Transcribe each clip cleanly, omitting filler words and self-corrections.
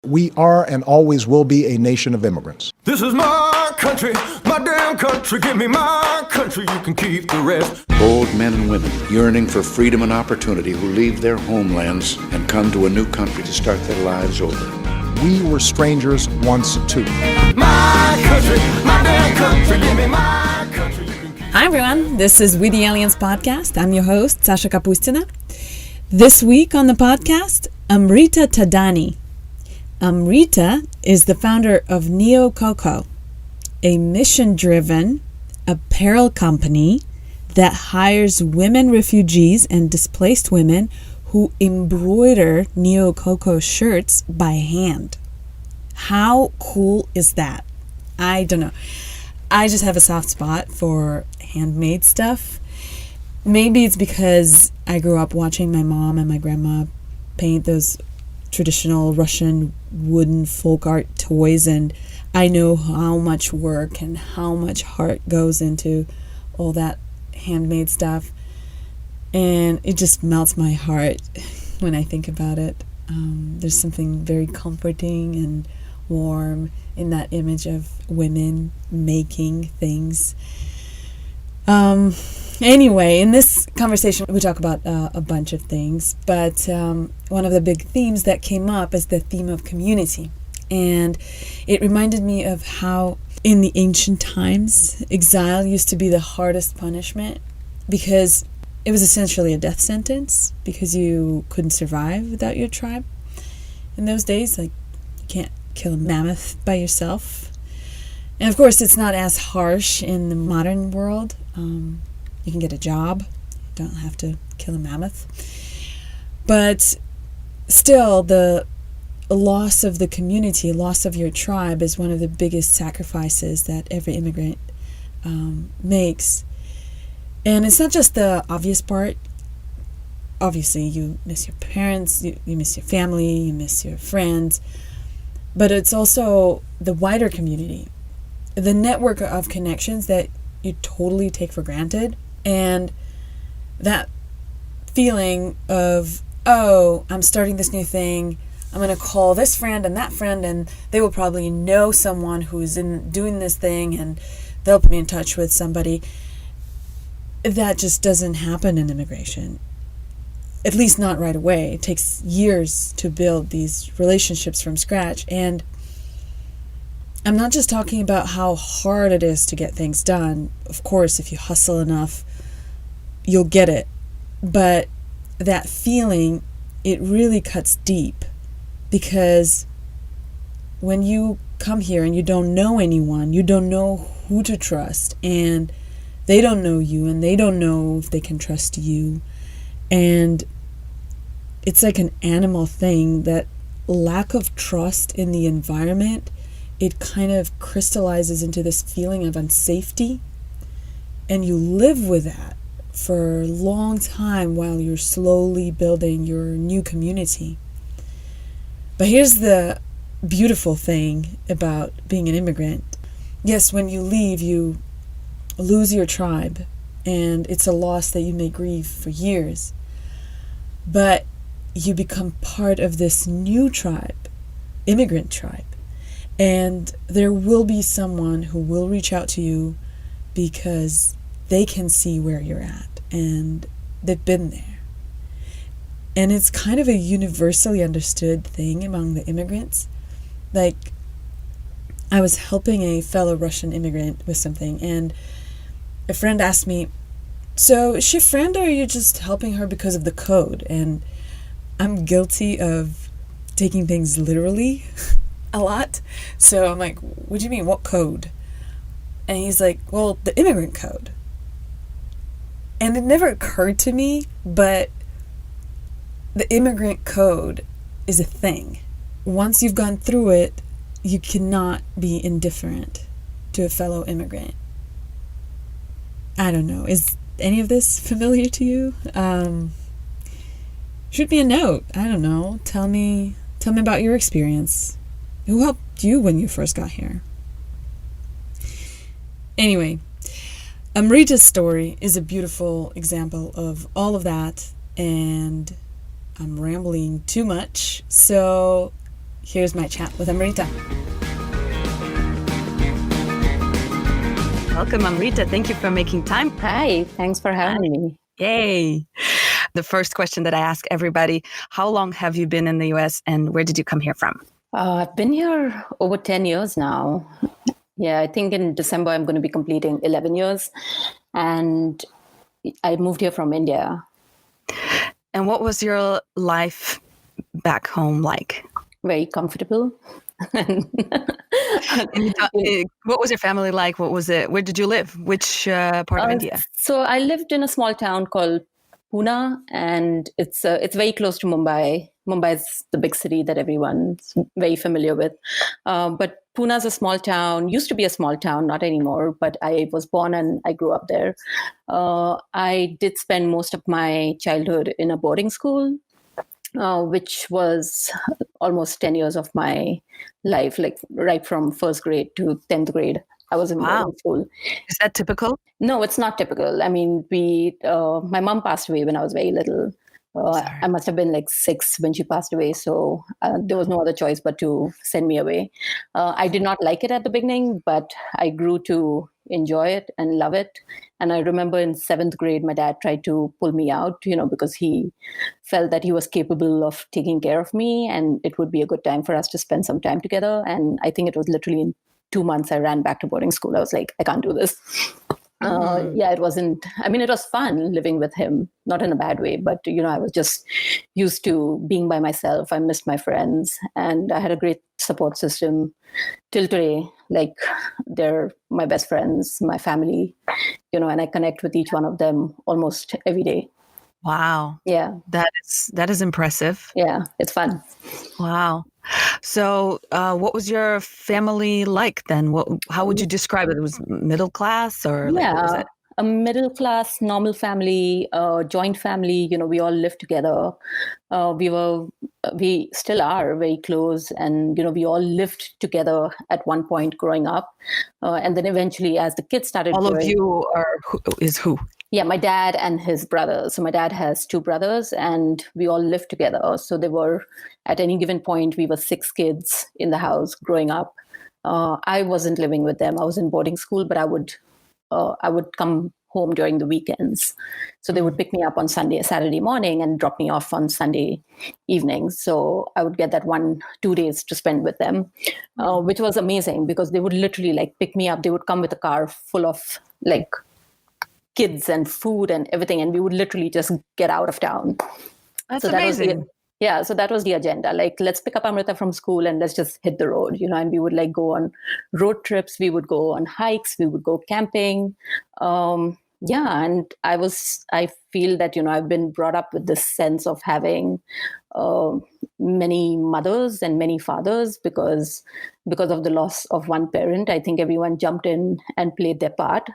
We are and always will be a nation of immigrants. This is my country, my damn country. Give me my country, you can keep the rest. Bold men and women yearning for freedom and opportunity who leave their homelands and come to a new country to start their lives over. We were strangers once too. My country, my damn country. Give me my country, you can keep. Hi everyone, this is We the Aliens podcast. I'm your host, Sasha Kapustina. This week on the podcast, Amrita Thadani. Amrita is the founder of Neococo, a mission-driven apparel company that hires women refugees and displaced women who embroider Neococo shirts by hand. How cool is that? I don't know. I just have a soft spot for handmade stuff. Maybe it's because I grew up watching my mom and my grandma paint those traditional Russian wooden folk art toys, and I know how much work and how much heart goes into all that handmade stuff, and it just melts my heart when I think about it. There's something very comforting and warm in that image of women making things. Anyway, in this conversation, we talk about a bunch of things, but one of the big themes that came up is the theme of community. And it reminded me of how in the ancient times, exile used to be the hardest punishment because it was essentially a death sentence because you couldn't survive without your tribe. In those days, like, you can't kill a mammoth by yourself. And of course, it's not as harsh in the modern world. You can get a job. You don't have to kill a mammoth. But still, the loss of the community, loss of your tribe is one of the biggest sacrifices that every immigrant makes. And it's not just the obvious part. Obviously, you miss your parents, you miss your family, you miss your friends. But it's also the wider community, the network of connections that you totally take for granted. And that feeling of, oh, I'm starting this new thing, I'm going to call this friend and that friend, and they will probably know someone who's doing this thing, and they'll put me in touch with somebody. That just doesn't happen in immigration. At least not right away. It takes years to build these relationships from scratch. And I'm not just talking about how hard it is to get things done. Of course, if you hustle enough, you'll get it. But that feeling, it really cuts deep, because when you come here and you don't know anyone, you don't know who to trust, and they don't know you, and they don't know if they can trust you. And it's like an animal thing, that lack of trust in the environment, it kind of crystallizes into this feeling of unsafety, and you live with that for a long time while you're slowly building your new community. But here's the beautiful thing about being an immigrant. Yes, when you leave, you lose your tribe, and it's a loss that you may grieve for years. But you become part of this new tribe, immigrant tribe. And there will be someone who will reach out to you because they can see where you're at and they've been there. And it's kind of a universally understood thing among the immigrants. Like, I was helping a fellow Russian immigrant with something, and a friend asked me, so is she a friend, or are you just helping her because of the code? And I'm guilty of taking things literally a lot. So I'm like, what do you mean? What code? And he's like, well, the immigrant code. And it never occurred to me, but the immigrant code is a thing. Once you've gone through it, you cannot be indifferent to a fellow immigrant. I don't know. Is any of this familiar to you? Shoot me a note. I don't know. Tell me about your experience. Who helped you when you first got here? Anyway, Amrita's story is a beautiful example of all of that, and I'm rambling too much, so here's my chat with Amrita. Welcome, Amrita. Thank you for making time. Hi, thanks for having me. Yay. The first question that I ask everybody, how long have you been in the US and where did you come here from? I've been here over 10 years now. Yeah, I think in December I'm going to be completing 11 years. And I moved here from India. And what was your life back home like? Very comfortable. What was your family like? What was it? Where did you live? Which part of India? So I lived in a small town called Pune, and it's very close to Mumbai. Mumbai is the big city that everyone's very familiar with. But Pune is a small town, used to be a small town, not anymore, but I was born and I grew up there. I did spend most of my childhood in a boarding school, which was almost 10 years of my life, like right from first grade to 10th grade. I was in boarding school. Is that typical? No, it's not typical. I mean, my mom passed away when I was very little. I must have been like 6 when she passed away. So there was no other choice but to send me away. I did not like it at the beginning, but I grew to enjoy it and love it. And I remember in 7th grade, my dad tried to pull me out, because he felt that he was capable of taking care of me and it would be a good time for us to spend some time together. And I think it was literally in 2 months, I ran back to boarding school. I was like, I can't do this. It wasn't, it was fun living with him, not in a bad way, but, I was just used to being by myself. I missed my friends and I had a great support system till today. Like they're my best friends, my family, and I connect with each one of them almost every day. Wow. Yeah. That is impressive. Yeah, it's fun. Wow. So what was your family like then? How would you describe it? It was middle class or what was it? A middle class, normal family, joint family. We all lived together. We still are very close, and we all lived together at one point growing up, and then eventually, as the kids started, all of you is who? Yeah, my dad and his brothers. So my dad has 2 brothers, and we all lived together. So they were, at any given point, we were 6 kids in the house growing up. I wasn't living with them. I was in boarding school, but I would come home during the weekends. So they would pick me up on Saturday morning and drop me off on Sunday evening. So I would get that 1-2 days to spend with them, which was amazing because they would literally like pick me up. They would come with a car full of like kids and food and everything. And we would literally just get out of town. That's amazing. So that was the agenda. Like, let's pick up Amrita from school and let's just hit the road, and we would like go on road trips. We would go on hikes. We would go camping. And I feel that, I've been brought up with this sense of having many mothers and many fathers because of the loss of one parent. I think everyone jumped in and played their part.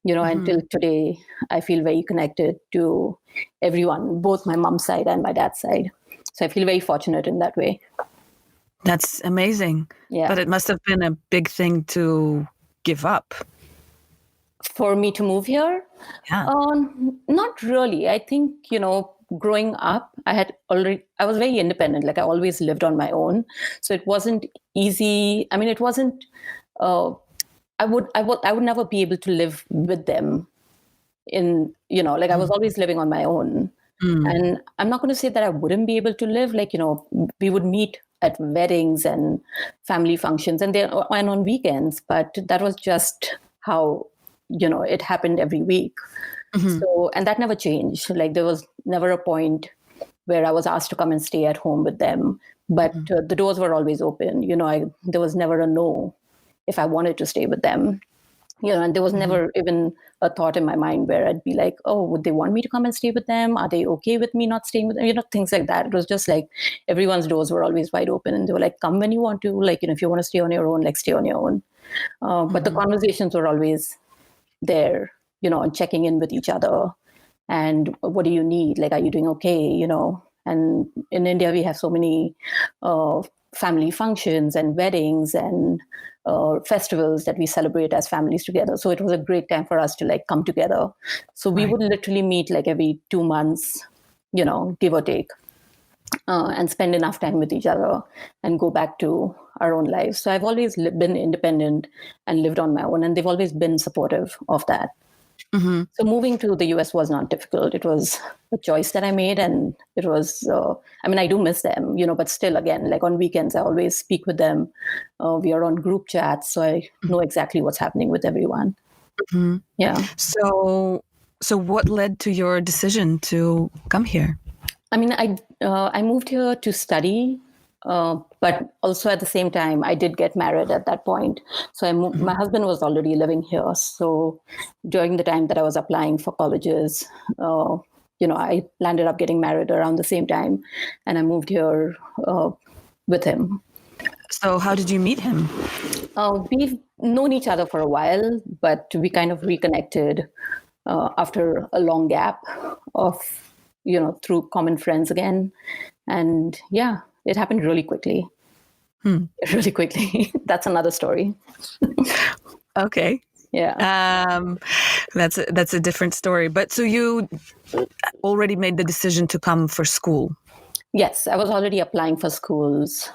Until today, I feel very connected to everyone, both my mom's side and my dad's side. So I feel very fortunate in that way. That's amazing. Yeah. But it must have been a big thing to give up. For me to move here? Yeah. Not really. I think, growing up, I was very independent. Like I always lived on my own. So it wasn't easy. It wasn't, I would never be able to live with them in, I was always living on my own. And I'm not going to say that I wouldn't be able to live. Like, we would meet at weddings and family functions and on weekends, but that was just how, it happened every week. So, and that never changed. Like there was never a point where I was asked to come and stay at home with them, but the doors were always open. There was never a no if I wanted to stay with them. And there was never even a thought in my mind where I'd be like, oh, would they want me to come and stay with them? Are they okay with me not staying with them? Things like that. It was just like everyone's doors were always wide open. And they were like, come when you want to. Like, if you want to stay on your own, like stay on your own. But the conversations were always there, and checking in with each other. And what do you need? Like, are you doing okay? And in India, we have so many family functions and weddings and festivals that we celebrate as families together. So it was a great time for us to like come together. So we would literally meet like every 2 months, give or take. and spend enough time with each other and go back to our own lives. So I've always been independent and lived on my own, and they've always been supportive of that. So moving to the US was not difficult. It was a choice that I made, and it was, I do miss them, but still, again, like on weekends, I always speak with them. We are on group chats, so I know exactly what's happening with everyone. Yeah. So what led to your decision to come here? I moved here to study, but also at the same time, I did get married at that point. So my husband was already living here. So during the time that I was applying for colleges, I landed up getting married around the same time, and I moved here with him. So how did you meet him? We've known each other for a while, but we kind of reconnected after a long gap of, through common friends again. And yeah, it happened really quickly. Really quickly. That's another story. Okay. Yeah. That's a different story. But so you already made the decision to come for school? Yes, I was already applying for schools.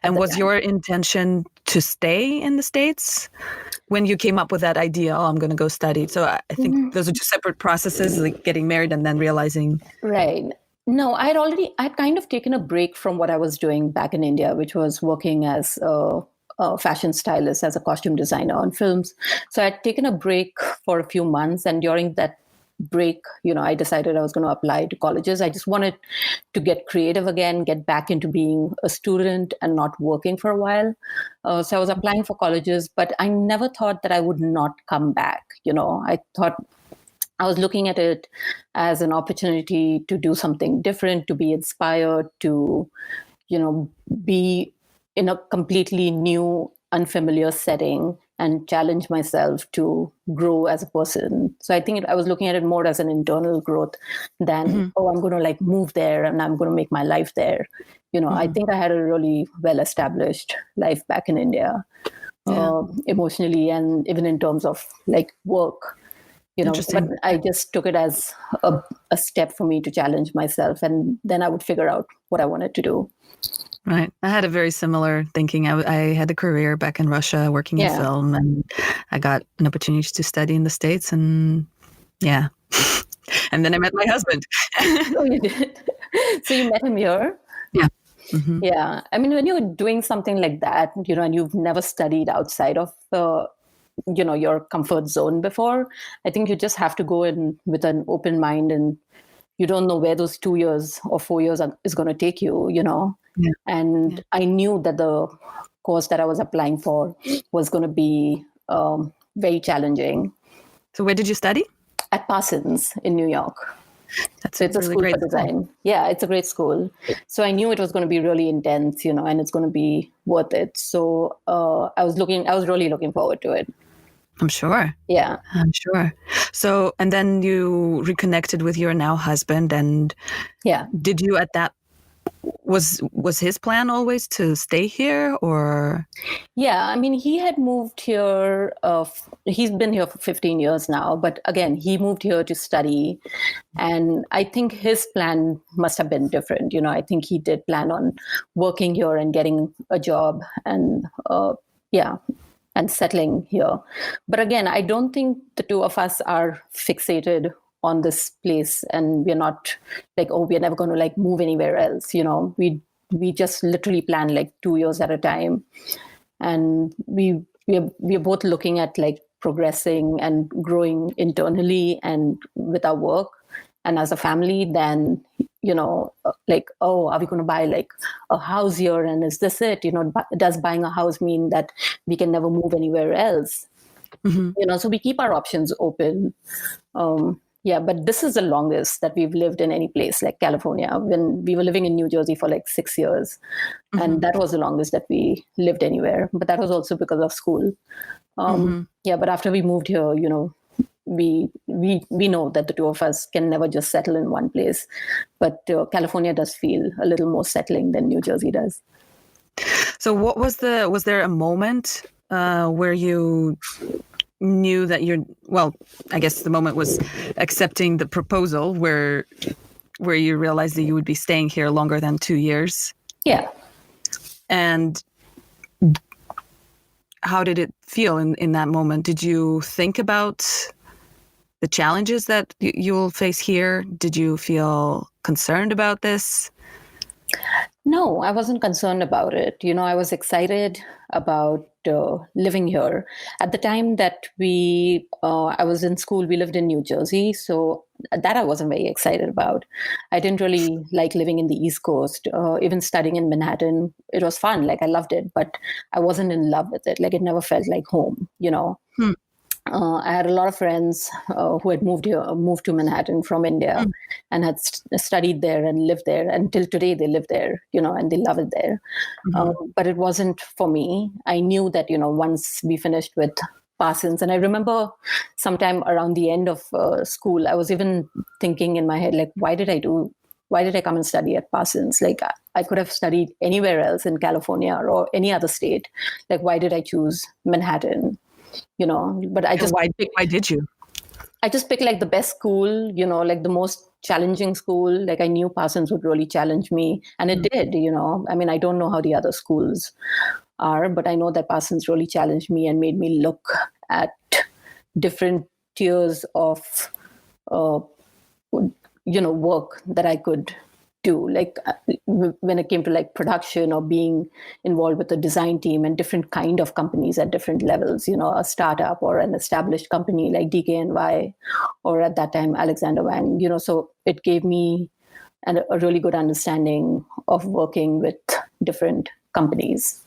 And was your intention to stay in the States when you came up with that idea? Oh, I'm going to go study. So I think those are two separate processes, like getting married and then realizing. Right. No, I'd kind of taken a break from what I was doing back in India, which was working as a fashion stylist, as a costume designer on films. So I'd taken a break for a few months. And during that break, I decided I was going to apply to colleges. I just wanted to get creative again, get back into being a student and not working for a while. So I was applying for colleges, but I never thought that I would not come back. I thought I was looking at it as an opportunity to do something different, to be inspired, to, be in a completely new, unfamiliar setting and challenge myself to grow as a person. So I think I was looking at it more as an internal growth than, I'm going to move there and I'm going to make my life there. I think I had a really well-established life back in India, emotionally and even in terms of work. But I just took it as a step for me to challenge myself, and then I would figure out what I wanted to do. Right. I had a very similar thinking. I had a career back in Russia working in film, and I got an opportunity to study in the States, and and then I met my husband. Oh, you did? So you met him here? Yeah. Yeah. When you're doing something like that, and you've never studied outside of your comfort zone before, I think you just have to go in with an open mind, and you don't know where those 2 years or 4 years is going to take you, And I knew that the course that I was applying for was going to be very challenging. So where did you study? At Parsons in New York. So it's a really school great for design. School. Yeah, it's a great school. So I knew it was going to be really intense, and it's going to be worth it. So I was really looking forward to it. I'm sure. Yeah. I'm sure. So, and then you reconnected with your now husband, and did you at that, was his plan always to stay here, or? Yeah, he had moved here, he's been here for 15 years now, but again, he moved here to study, and I think his plan must have been different. I think he did plan on working here and getting a job and, and settling here. But again, I don't think the two of us are fixated on this place, and we're not we're never going to move anywhere else. We just literally plan 2 years at a time, and we're both looking at progressing and growing internally and with our work and as a family. Then are we going to buy a house here, and is this it? Does buying a house mean that we can never move anywhere else? So we keep our options open. But this is the longest that we've lived in any place like California. When we were living in New Jersey for 6 years, and that was the longest that we lived anywhere. But that was also because of school. But after we moved here, we know that the two of us can never just settle in one place. But California does feel a little more settling than New Jersey does. So was there a moment where you knew that I guess the moment was accepting the proposal, where where you realized that you would be staying here longer than 2 years. Yeah. And how did it feel in that moment? Did you think about the challenges that you'll face here? Did you feel concerned about this? No, I wasn't concerned about it. I was excited about living here. At the time that I was in school, we lived in New Jersey. So that I wasn't very excited about. I didn't really like living in the East Coast. Even studying in Manhattan, it was fun. Like I loved it, but I wasn't in love with it. Like it never felt like home. I had a lot of friends who had moved to Manhattan from India and had studied there and lived there. Until today, they live there, and they love it there. But it wasn't for me. I knew that, once we finished with Parsons, and I remember sometime around the end of school, I was even thinking in my head, like, why did I come and study at Parsons? Like, I could have studied anywhere else in California or any other state. Like, why did I choose Manhattan? But I just why did you? I just picked like the best school, like the most challenging school. Like I knew Parsons would really challenge me, and it did. I mean, I don't know how the other schools are, but I know that Parsons really challenged me and made me look at different tiers of work that I could do, like when it came to like production or being involved with a design team and different kind of companies at different levels, a startup or an established company like DKNY or at that time Alexander Wang, so it gave me a really good understanding of working with different companies.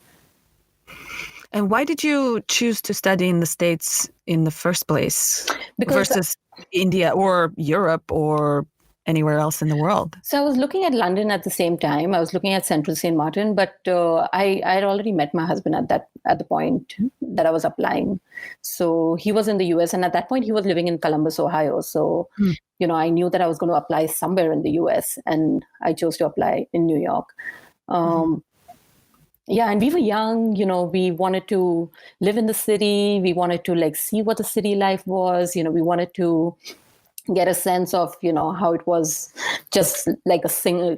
And why did you choose to study in the States in the first place versus India or Europe or anywhere else in the world? So I was looking at London at the same time. I was looking at Central St. Martin, but I had already met my husband at the point that I was applying. So he was in the US, and at that point he was living in Columbus, Ohio. So I knew that I was going to apply somewhere in the US, and I chose to apply in New York. Yeah, and we were young, we wanted to live in the city. We wanted to like see what the city life was. We wanted to get a sense of, how it was just like a single,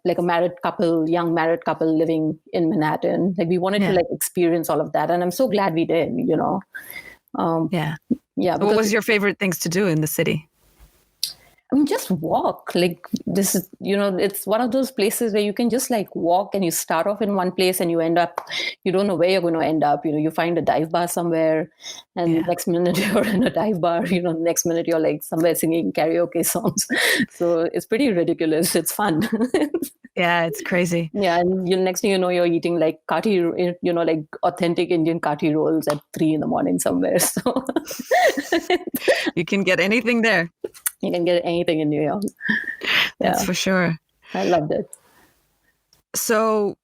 like a young married couple living in Manhattan. Like we wanted to like experience all of that. And I'm so glad we did, Yeah. What was your favorite things to do in the city? I mean, just walk. Like this is, it's one of those places where you can just like walk and you start off in one place and you end up, you don't know where you're going to end up. You find a dive bar somewhere and next minute you're in a dive bar, next minute you're like somewhere singing karaoke songs. So it's pretty ridiculous. It's fun. Yeah, it's crazy. Yeah, and next thing you know, you're eating like kati, like authentic Indian kati rolls at 3 a.m. somewhere. So you can get anything there. You can get anything in New York. That's for sure. I loved it. So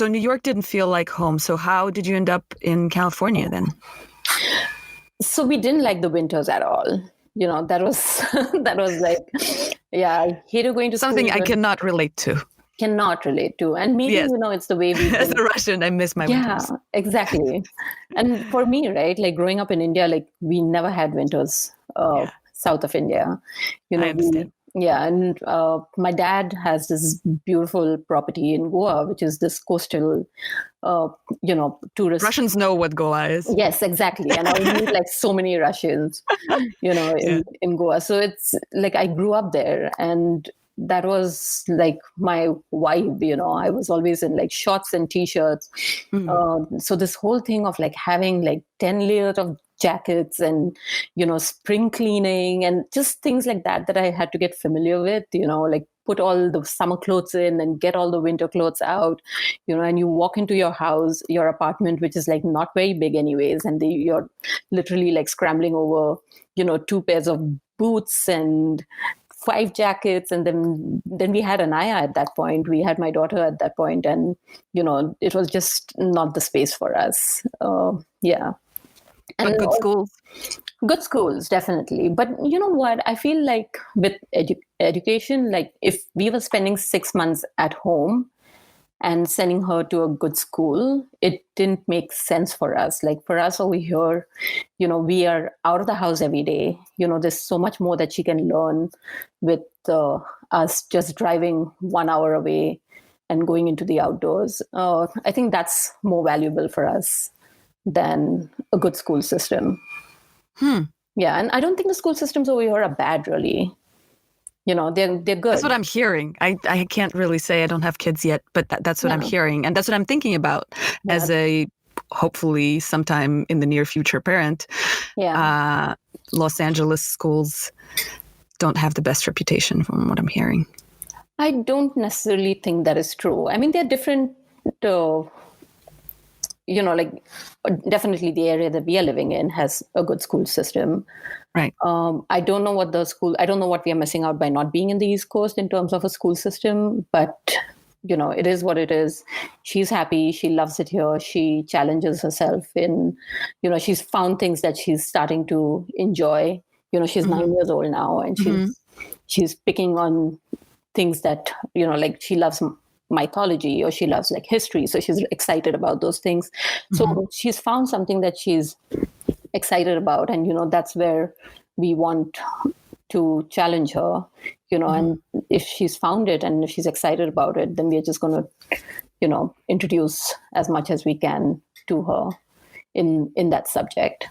New York didn't feel like home. So how did you end up in California then? So we didn't like the winters at all. That was like, I hated going to something school. I cannot relate to. And maybe it's the way we as a Russian, I miss my winters. Yeah, exactly. And for me, right, like growing up in India, like we never had winters south of India. I understand. And my dad has this beautiful property in Goa, which is this coastal tourist. Russians know what Goa is. Yes, exactly. And I meet like so many Russians in Goa. So it's like I grew up there, and that was like my vibe. I was always in like shorts and t-shirts. So this whole thing of like having like 10 layers of jackets and spring cleaning and just things like that I had to get familiar with, like put all the summer clothes in and get all the winter clothes out, and you walk into your house, your apartment, which is like not very big anyways, and you're literally like scrambling over 2 pairs of boots and 5 jackets. And then we had Anaya at that point. We had my daughter at that point, and it was just not the space for us. And good schools, definitely. But you know what? I feel like with education, like if we were spending 6 months at home and sending her to a good school, it didn't make sense for us. Like for us over here, we are out of the house every day. There's so much more that she can learn with us just driving 1 hour away and going into the outdoors. I think that's more valuable for us than a good school system. Yeah, and I don't think the school systems over here are bad, really. They're good. That's what I'm hearing. I can't really say I don't have kids yet, but that's what I'm hearing. And that's what I'm thinking about as a hopefully sometime in the near future parent. Yeah. Los Angeles schools don't have the best reputation from what I'm hearing. I don't necessarily think that is true. I mean, they're different, definitely the area that we are living in has a good school system. Right. I don't know what we are missing out by not being in the East Coast in terms of a school system, but it is what it is. She's happy. She loves it here. She challenges herself in, she's found things that she's starting to enjoy. She's 9 years old now, and she's picking on things that, like she loves mythology or she loves like history. So she's excited about those things. So she's found something that she's excited about. And, that's where we want to challenge her, and if she's found it and if she's excited about it, then we're just going to, introduce as much as we can to her in that subject.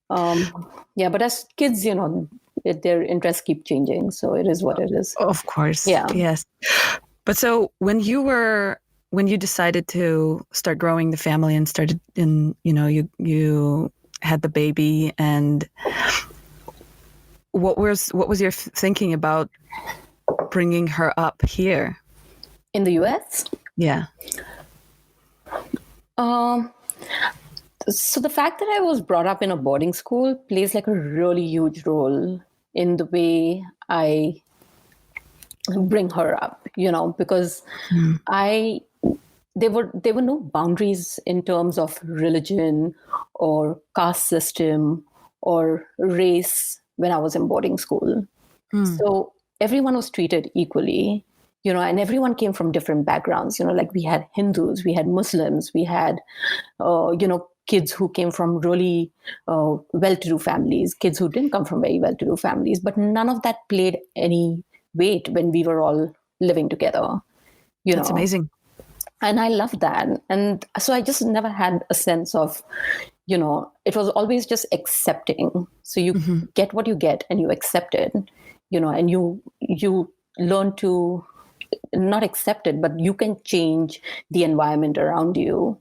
But as kids, their interests keep changing. So it is what it is. Of course. Yeah. Yes. But so when you decided to start growing the family and started you had the baby, and what was your thinking about bringing her up here in the US? Yeah. So the fact that I was brought up in a boarding school plays like a really huge role in the way I bring her up, because there were no boundaries in terms of religion or caste system or race when I was in boarding school. So everyone was treated equally, and everyone came from different backgrounds. Like we had Hindus, we had Muslims, we had, kids who came from really well-to-do families, kids who didn't come from very well-to-do families, but none of that played any weight when we were all living together. That's amazing. And I love that. And so I just never had a sense of, it was always just accepting. So you get what you get and you accept it, and you learn to not accept it, but you can change the environment around you.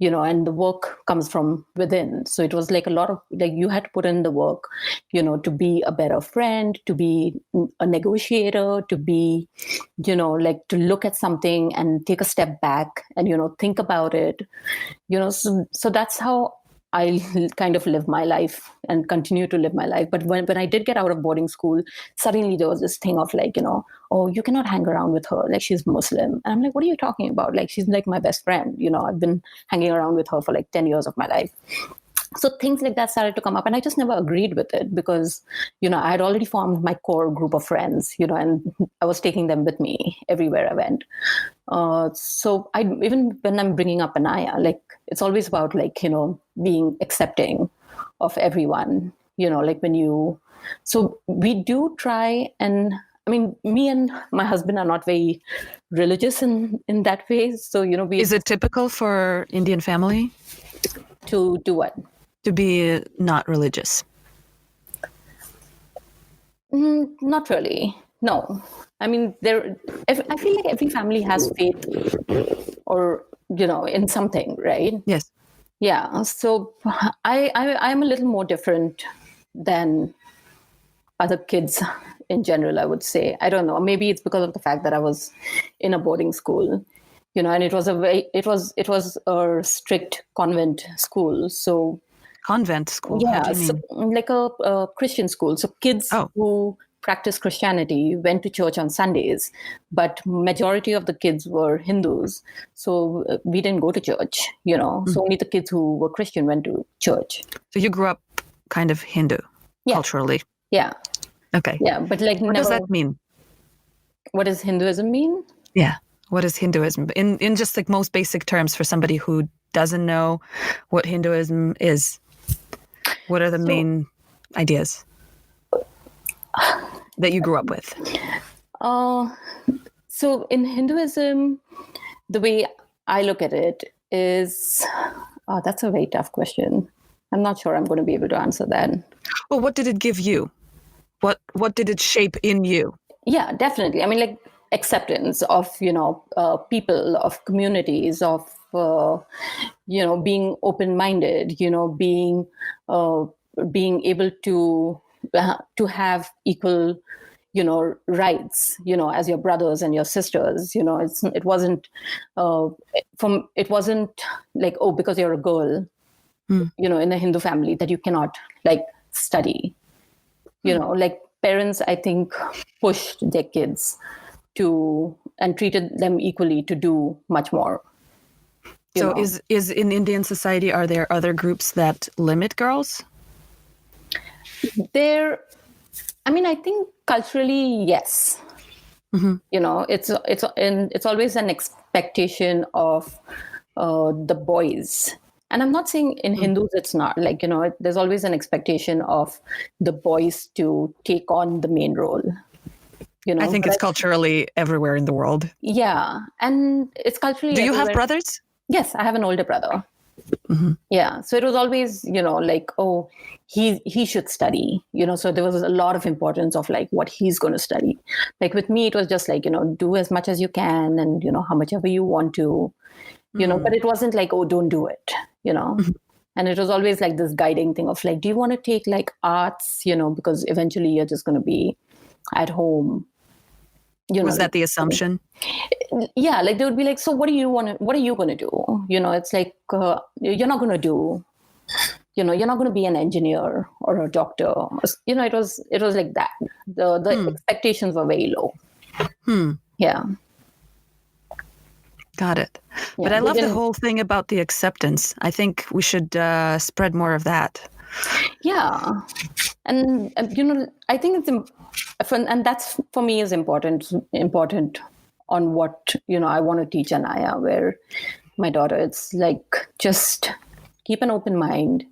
And the work comes from within. So it was like a lot of, like you had to put in the work, to be a better friend, to be a negotiator, to be, like to look at something and take a step back and, think about it, so that's how I kind of live my life and continue to live my life. But when I did get out of boarding school, suddenly there was this thing of like, oh, you cannot hang around with her. Like she's Muslim. And I'm like, what are you talking about? Like, she's like my best friend. I've been hanging around with her for like 10 years of my life. So things like that started to come up, and I just never agreed with it because, I had already formed my core group of friends, and I was taking them with me everywhere I went. So even when I'm bringing up Anaya, like it's always about like, being accepting of everyone, like so we do try. And I mean, me and my husband are not very religious in that way. So, is it typical for Indian family to do what? To be not religious? Not really. No. I mean, I feel like every family has faith or, in something, right? Yes. Yeah. So I'm a little more different than other kids in general, I would say. I don't know. Maybe it's because of the fact that I was in a boarding school, and it was a strict convent school. So convent school? Yeah, How do you mean? so like a Christian school. So kids who practice Christianity went to church on Sundays, but majority of the kids were Hindus. So we didn't go to church, So only the kids who were Christian went to church. So you grew up kind of Hindu culturally? Yeah. Okay. Yeah, but like what does that mean? What does Hinduism mean? Yeah. What is Hinduism? In just like most basic terms for somebody who doesn't know what Hinduism is, what are the main ideas? that you grew up with? So in Hinduism, the way I look at it is, that's a very tough question. I'm not sure I'm going to be able to answer that. Well, what did it give you? What did it shape in you? Yeah, definitely. I mean, like acceptance of, people, of communities, of, being open-minded, being able to have equal, rights, as your brothers and your sisters. It wasn't like, oh, because you're a girl, in a Hindu family that you cannot like study. Like parents, I think, pushed their kids and treated them equally to do much more. So is in Indian society, are there other groups that limit girls? I think culturally, yes. Mm-hmm. It's always an expectation of the boys. And I'm not saying in Hindus it's not, like, there's always an expectation of the boys to take on the main role. I think it's culturally everywhere in the world. Yeah. And it's culturally Do you everywhere. have brothers? Yes, I have an older brother. Mm-hmm. Yeah. So it was always, like, oh, he should study, so there was a lot of importance of like what he's going to study. Like with me, it was just like, do as much as you can and, how much ever you want to, but it wasn't like, oh, don't do it, Mm-hmm. And it was always like this guiding thing of like, do you want to take like arts, because eventually you're just going to be at home. Was that the assumption? Yeah, like they would be like, so what are you going to do? It's like, you're not going to do, you're not going to be an engineer or a doctor. It was like that. The expectations were very low. Yeah. Got it. Yeah, but I love the whole thing about the acceptance. I think we should spread more of that. Yeah. And I think and that's for me is important on what, I want to teach Anaya, where my daughter, it's like, just keep an open mind,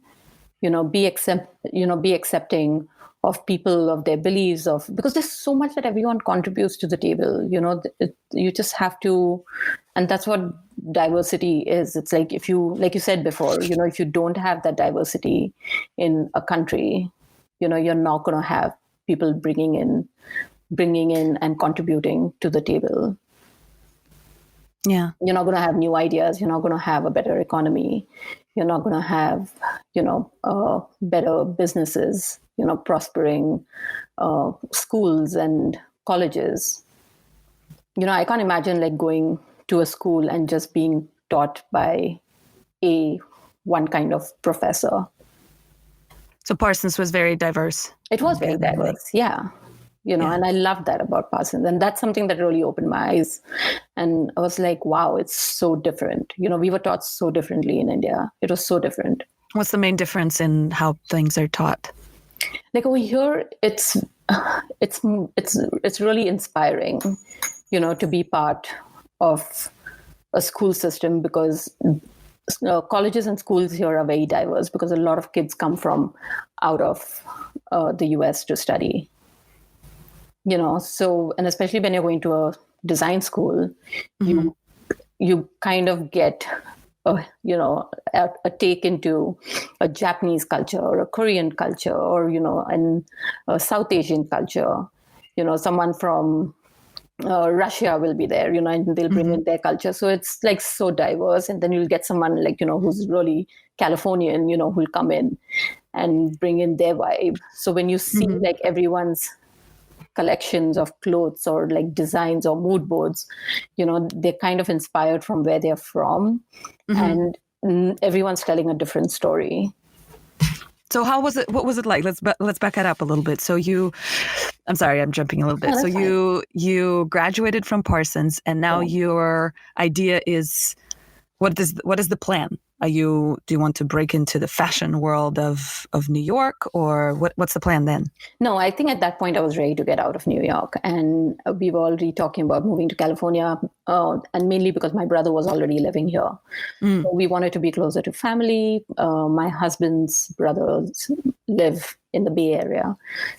be accepting of people, of their beliefs, because there's so much that everyone contributes to the table, you just have to, and that's what diversity is. It's like, if you, like you said before, if you don't have that diversity in a country, you're not going to have people bringing in and contributing to the table. Yeah. You're not going to have new ideas. You're not going to have a better economy. You're not going to have, better businesses, prospering schools and colleges. I can't imagine like going to a school and just being taught by one kind of professor. So Parsons was very diverse. It was very diverse, yeah. And I loved that about Parsons. And that's something that really opened my eyes. And I was like, wow, it's so different. We were taught so differently in India. It was so different. What's the main difference in how things are taught? Like over here, it's really inspiring, to be part of a school system, because colleges and schools here are very diverse, because a lot of kids come from out of the US to study. So, and especially when you're going to a design school, you kind of get a take into a Japanese culture or a Korean culture or, and a South Asian culture. Someone from Russia will be there, and they'll bring in their culture. So it's like so diverse. And then you'll get someone like, who's really Californian, who'll come in and bring in their vibe. So when you see like everyone's collections of clothes or like designs or mood boards, they're kind of inspired from where they're from, and everyone's telling a different story. So how was it? What was it like? Let's back it up a little bit. So I'm sorry, I'm jumping a little bit. No, so you graduated from Parsons, and now your idea is, what is the plan? Do you want to break into the fashion world of New York, or what's the plan then? No, I think at that point I was ready to get out of New York, and we were already talking about moving to California, and mainly because my brother was already living here. So we wanted to be closer to family. My husband's brothers live in the Bay Area,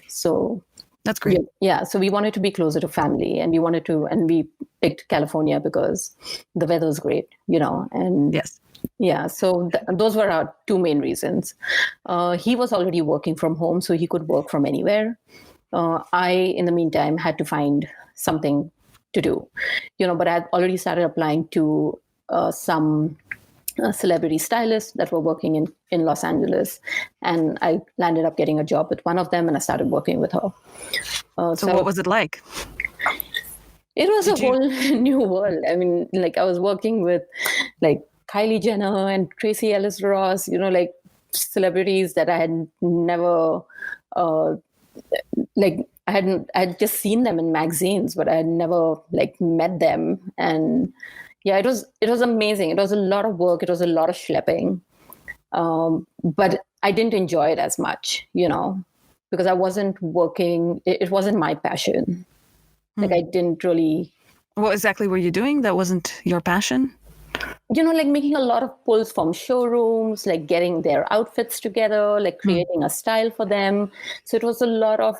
so That's great. Yeah, so we wanted to be closer to family, and we picked California because the weather's great, and Yes. yeah, so those were our two main reasons. He was already working from home, so he could work from anywhere. I, in the meantime, had to find something to do, but I had already started applying to some celebrity stylists that were working in Los Angeles. And I landed up getting a job with one of them, and I started working with her. So what was it like? It was a whole new world. I mean, like, I was working with like Kylie Jenner and Tracy Ellis Ross, like celebrities that I had never, I had just seen them in magazines, but I had never like met them. And yeah, it was amazing. It was a lot of work. It was a lot of schlepping. But I didn't enjoy it as much, because I wasn't working. It wasn't my passion. Like, I didn't really. What exactly were you doing that wasn't your passion? Like making a lot of pulls from showrooms, like getting their outfits together, like creating a style for them. So it was a lot of,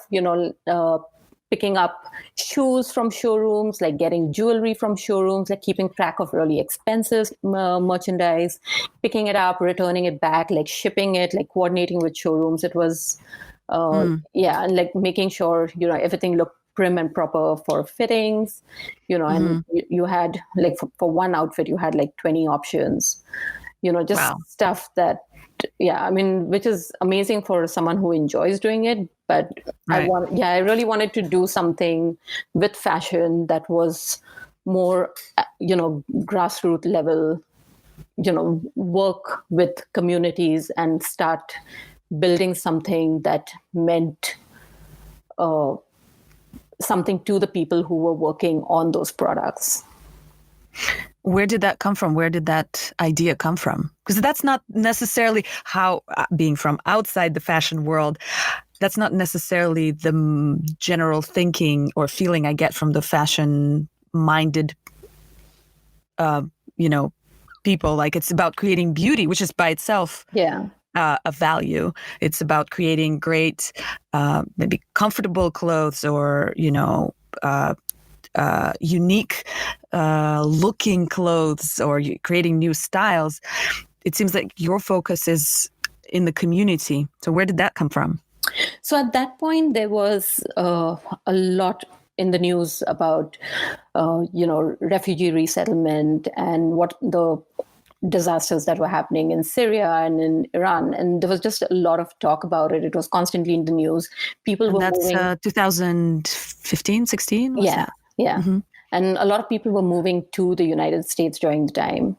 picking up shoes from showrooms, like getting jewelry from showrooms, like keeping track of really expensive merchandise, picking it up, returning it back, like shipping it, like coordinating with showrooms. It was, and like making sure, everything looked prim and proper for fittings, and you had like for one outfit, you had like 20 options, just stuff that, which is amazing for someone who enjoys doing it. But right. I really wanted to do something with fashion that was more, grassroots level, work with communities and start building something that meant something to the people who were working on those products. Where did that come from? Where did that idea come from? Because that's not necessarily how, being from outside the fashion world, that's not necessarily the general thinking or feeling I get from the fashion-minded, people. Like, it's about creating beauty, which is by itself a value. It's about creating great, maybe comfortable clothes or, unique looking clothes or creating new styles. It seems like your focus is in the community. So where did that come from? So at that point, there was a lot in the news about, refugee resettlement and what the disasters that were happening in Syria and in Iran. And there was just a lot of talk about it. It was constantly in the news. People were moving. That's 2015, 16? Yeah. Mm-hmm. And a lot of people were moving to the United States during the time,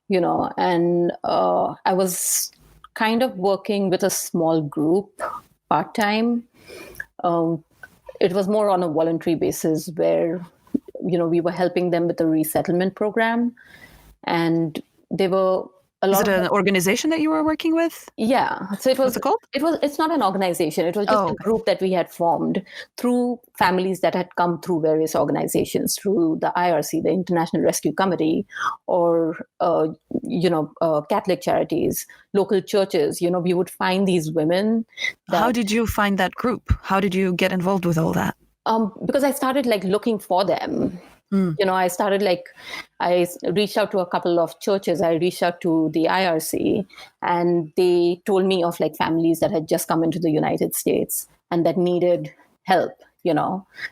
and I was kind of working with a small group part-time. It was more on a voluntary basis where, we were helping them with the resettlement program. And they were a lot. Is it an organization that you were working with? Yeah. So it was. What's it called? It's not an organization. It was just a group that we had formed through families that had come through various organizations, through the IRC, the International Rescue Committee, or Catholic charities, local churches. We would find these women. How did you find that group? How did you get involved with all that? Because I started like looking for them. I started I reached out to a couple of churches. I reached out to the IRC, and they told me of like families that had just come into the United States and that needed help,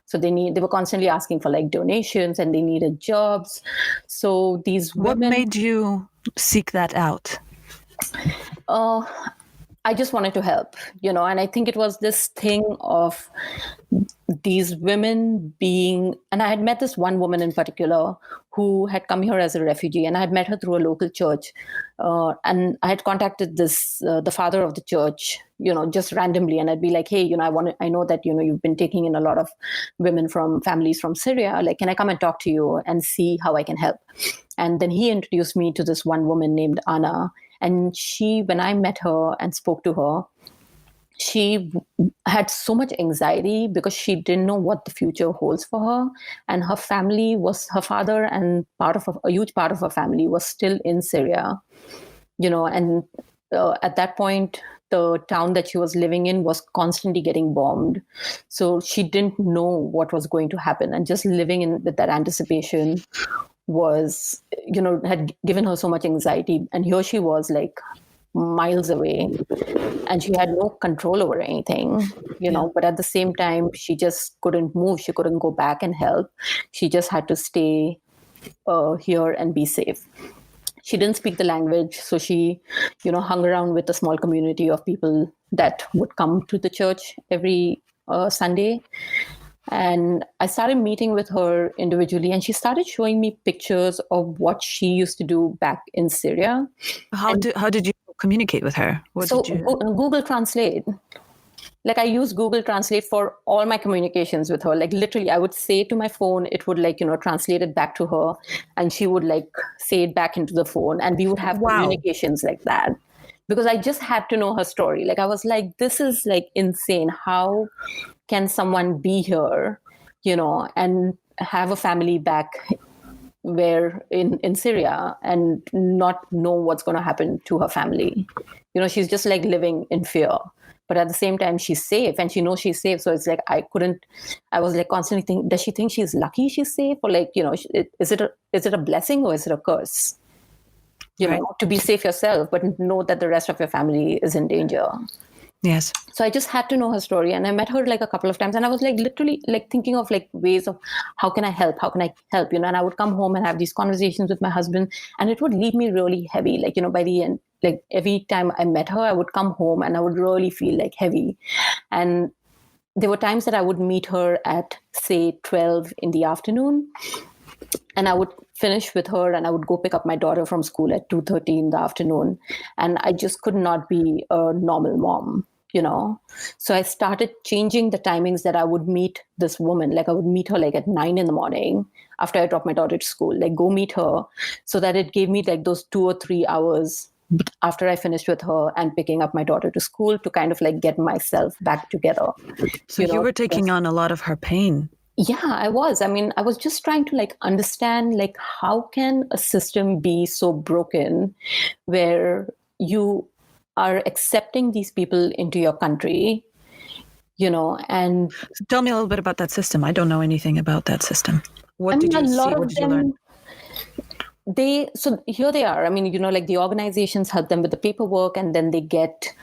So they were constantly asking for like donations, and they needed jobs. So these women. What made you seek that out? I just wanted to help, and I think it was this thing of these women being, and I had met this one woman in particular who had come here as a refugee, and I had met her through a local church. And I had contacted the father of the church, just randomly. And I'd be like, hey, I know that, you've been taking in a lot of women from families from Syria. Like, can I come and talk to you and see how I can help? And then he introduced me to this one woman named Anna. And when I met her and spoke to her, she had so much anxiety because she didn't know what the future holds for her. And her family her father and a huge part of her family was still in Syria, and at that point, the town that she was living in was constantly getting bombed. So she didn't know what was going to happen. And just living in with that anticipation was, had given her so much anxiety. And here she was like miles away, and she had no control over anything, but at the same time, she just couldn't move. She couldn't go back and help. She just had to stay here and be safe. She didn't speak the language, so she, hung around with a small community of people that would come to the church every Sunday. And I started meeting with her individually, and she started showing me pictures of what she used to do back in Syria. How did you communicate with her? Google Translate. Like, I use Google Translate for all my communications with her. Like, literally, I would say to my phone, it would translate it back to her, and she would say it back into the phone, and we would have communications like that. Because I just had to know her story. Like, I was like, this is insane. How can someone be here, and have a family back where in Syria and not know what's going to happen to her family? She's just living in fear. But at the same time, she's safe, and she knows she's safe. So it's I was constantly thinking, does she think she's lucky she's safe? Or is it a blessing or is it a curse? To be safe yourself, but know that the rest of your family is in danger. Yes. So I just had to know her story, and I met her a couple of times, and I was literally thinking of ways of how can I help? And I would come home and have these conversations with my husband, and it would leave me really heavy. By the end, every time I met her, I would come home and I would really feel heavy. And there were times that I would meet her at, say, 12 in the afternoon, and I would finish with her and I would go pick up my daughter from school at 2:30 in the afternoon. And I just could not be a normal mom, So I started changing the timings that I would meet this woman. I would meet her at 9 in the morning after I dropped my daughter to school, go meet her, so that it gave me those 2 or 3 hours after I finished with her and picking up my daughter to school to kind of get myself back together. So you were taking on a lot of her pain. Yeah, I was. I mean, I was just trying to understand how can a system be so broken where you are accepting these people into your country, and so tell me a little bit about that system. I don't know anything about that system. What did you see? What did you learn? So here they are. I mean, the organizations help them with the paperwork, and then they get,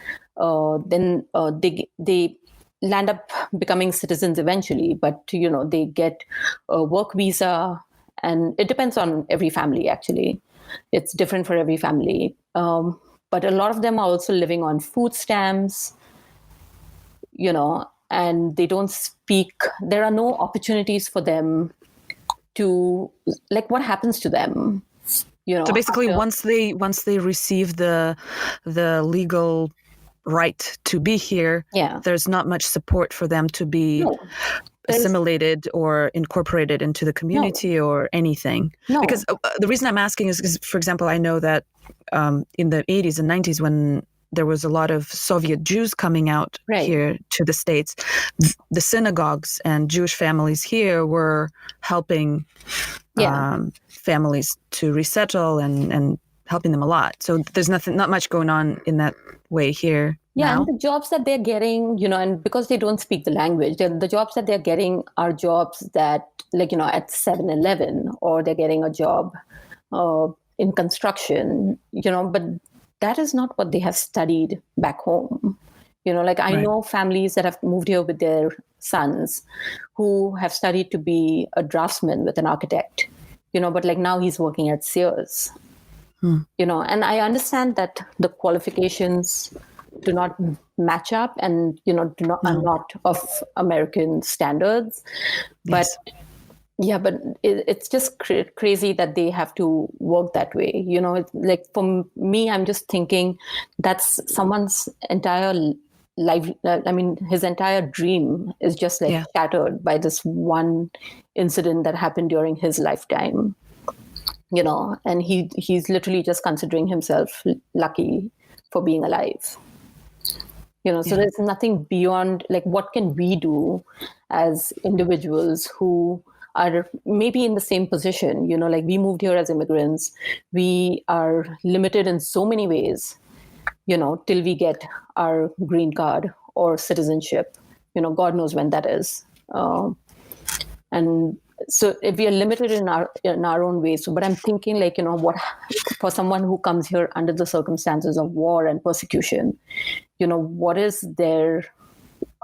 they land up becoming citizens eventually, but they get a work visa, and it depends on every family. Actually, it's different for every family. But a lot of them are also living on food stamps, and they don't speak. There are no opportunities for them to what happens to them. So basically, once they receive the legal right to be here, there's not much support for them to be assimilated or incorporated into the community or anything. No. Because the reason I'm asking is because, for example, I know that in the 80s and 90s, when there was a lot of Soviet Jews coming out here to the States, the synagogues and Jewish families here were helping families to resettle and helping them a lot. So there's not much going on in that way here. Yeah, now. And the jobs that they're getting, and because they don't speak the language, the jobs that they're getting are jobs that, at 7-Eleven, or they're getting a job in construction, but that is not what they have studied back home. I know families that have moved here with their sons who have studied to be a draftsman with an architect, but now he's working at Sears. And I understand that the qualifications do not match up and, are not of American standards. But but it's just crazy that they have to work that way. For me, I'm just thinking that's someone's entire life. I mean, his entire dream is just shattered by this one incident that happened during his lifetime. And he's literally just considering himself lucky for being alive. So there's nothing beyond, what can we do as individuals who are maybe in the same position? We moved here as immigrants. We are limited in so many ways, till we get our green card or citizenship. God knows when that is. And so if we are limited in our own ways. But I'm thinking what for someone who comes here under the circumstances of war and persecution, what is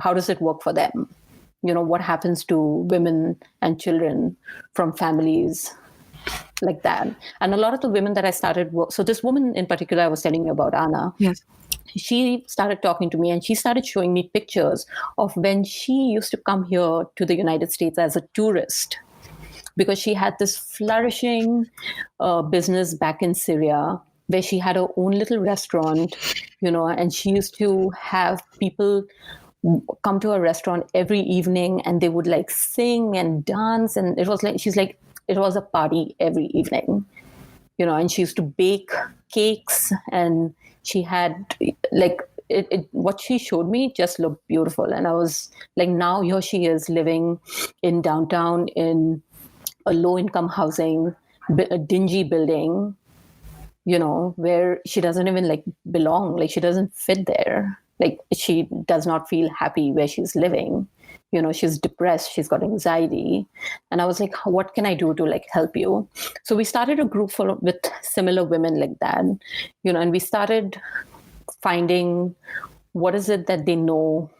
how does it work for them? What happens to women and children from families like that? And a lot of the women that I started so this woman in particular I was telling you about, Anna. Yes. She started talking to me and she started showing me pictures of when she used to come here to the United States as a tourist, because she had this flourishing business back in Syria where she had her own little restaurant, and she used to have people come to her restaurant every evening and they would sing and dance. And it was it was a party every evening, and she used to bake cakes, and she had what she showed me just looked beautiful. And I was now here she is living in downtown in a low-income housing, a dingy building, where she doesn't even belong. She doesn't fit there. She does not feel happy where she's living. She's depressed, she's got anxiety. And I was like, what can I do to help you? So we started a group with similar women like that, and we started finding what is it that they know,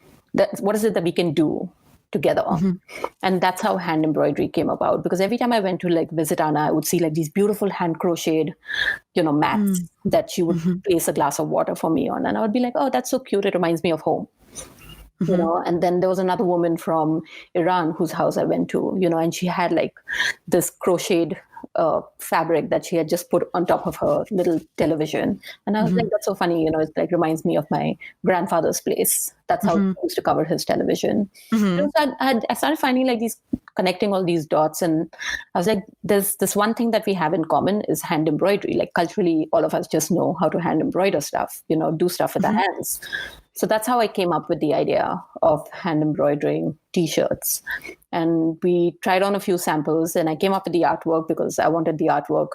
what is it that we can do together. Mm-hmm. And that's how hand embroidery came about. Because every time I went to visit Anna, I would see these beautiful hand crocheted, mats that she would place a glass of water for me on. And I would be like, oh, that's so cute. It reminds me of home. Mm-hmm. And then there was another woman from Iran whose house I went to, and she had this crocheted fabric that she had just put on top of her little television. And I was like, that's so funny. It reminds me of my grandfather's place. That's how he used to cover his television. So I started finding connecting all these dots. And I was like, there's this one thing that we have in common is hand embroidery. Culturally, all of us just know how to hand embroider stuff, do stuff with our hands. So that's how I came up with the idea of hand embroidering T-shirts. And we tried on a few samples, and I came up with the artwork because I wanted the artwork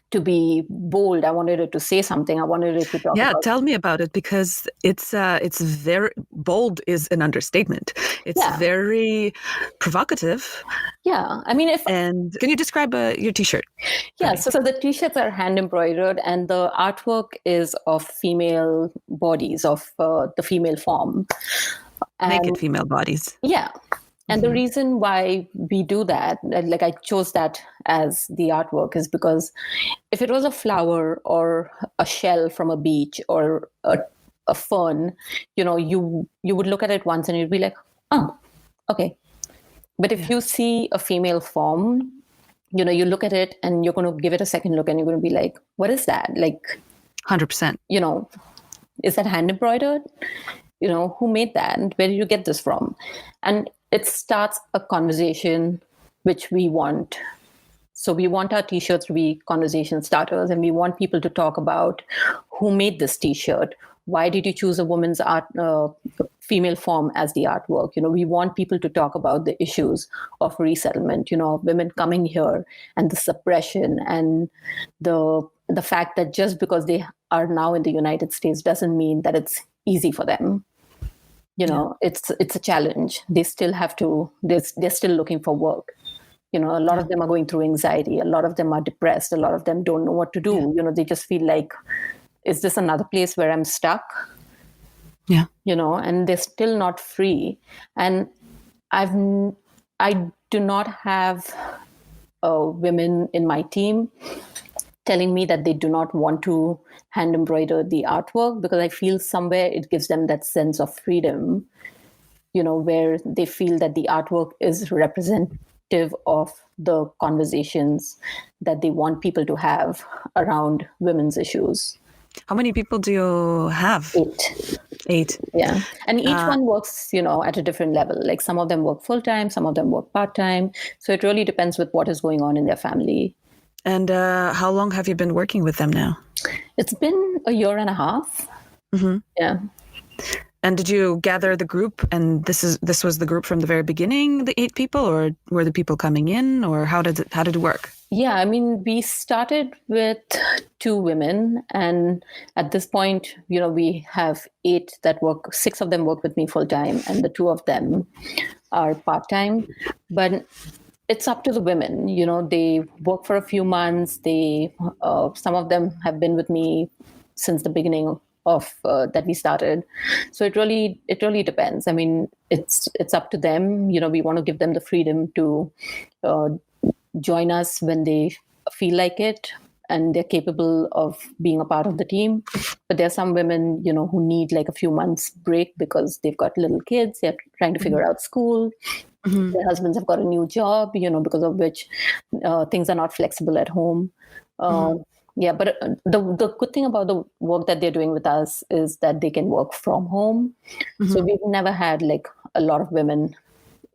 to be bold. I wanted it to say something. I wanted it to talk about. Yeah, tell me about it, because it's very bold is an understatement. It's very provocative. Yeah, I mean, and can you describe your T-shirt? Yeah, so the T-shirts are hand embroidered, and the artwork is of female bodies, of the female form. Naked female bodies. Yeah. And the reason why we do that, I chose that as the artwork, is because if it was a flower or a shell from a beach or a fern, you would look at it once and you'd be like, oh, okay. But if you see a female form, you look at it and you're going to give it a second look and you're going to be like, what is that? 100%. Is that hand embroidered? Who made that? And where did you get this from? And it starts a conversation which we want. So we want our T-shirts to be conversation starters, and we want people to talk about who made this T-shirt. Why did you choose a woman's female form as the artwork? We want people to talk about the issues of resettlement, women coming here and the suppression and the fact that just because they are now in the United States doesn't mean that it's easy for them. It's a challenge. They still have to, they're still looking for work. A lot of them are going through anxiety. A lot of them are depressed. A lot of them don't know what to do. They just feel like, is this another place where I'm stuck? Yeah. And they're still not free. And I do not have women in my team telling me that they do not want to hand embroider the artwork, because I feel somewhere it gives them that sense of freedom, where they feel that the artwork is representative of the conversations that they want people to have around women's issues. How many people do you have? 8. Yeah. And each one works, at a different level. Some of them work full-time, some of them work part-time. So it really depends with what is going on in their family. And how long have you been working with them now? It's been a year and a half. Mm-hmm. Yeah. And did you gather the group? And this was the group from the very beginning, the 8 people, or were the people coming in, or how did it work? Yeah, I mean, we started with 2 women, and at this point, we have 8 that work. 6 of them work with me full time, and the 2 of them are part time. But it's up to the women. They work for a few months. Some of them have been with me since the beginning of that we started. So it really depends. I mean, it's up to them. We want to give them the freedom to join us when they feel like it and they're capable of being a part of the team. But there are some women, who need like a few months break because they've got little kids. They're trying to figure out school. Their husbands have got a new job, because of which things are not flexible at home. Yeah, but the good thing about the work that they're doing with us is that they can work from home. So we've never had like a lot of women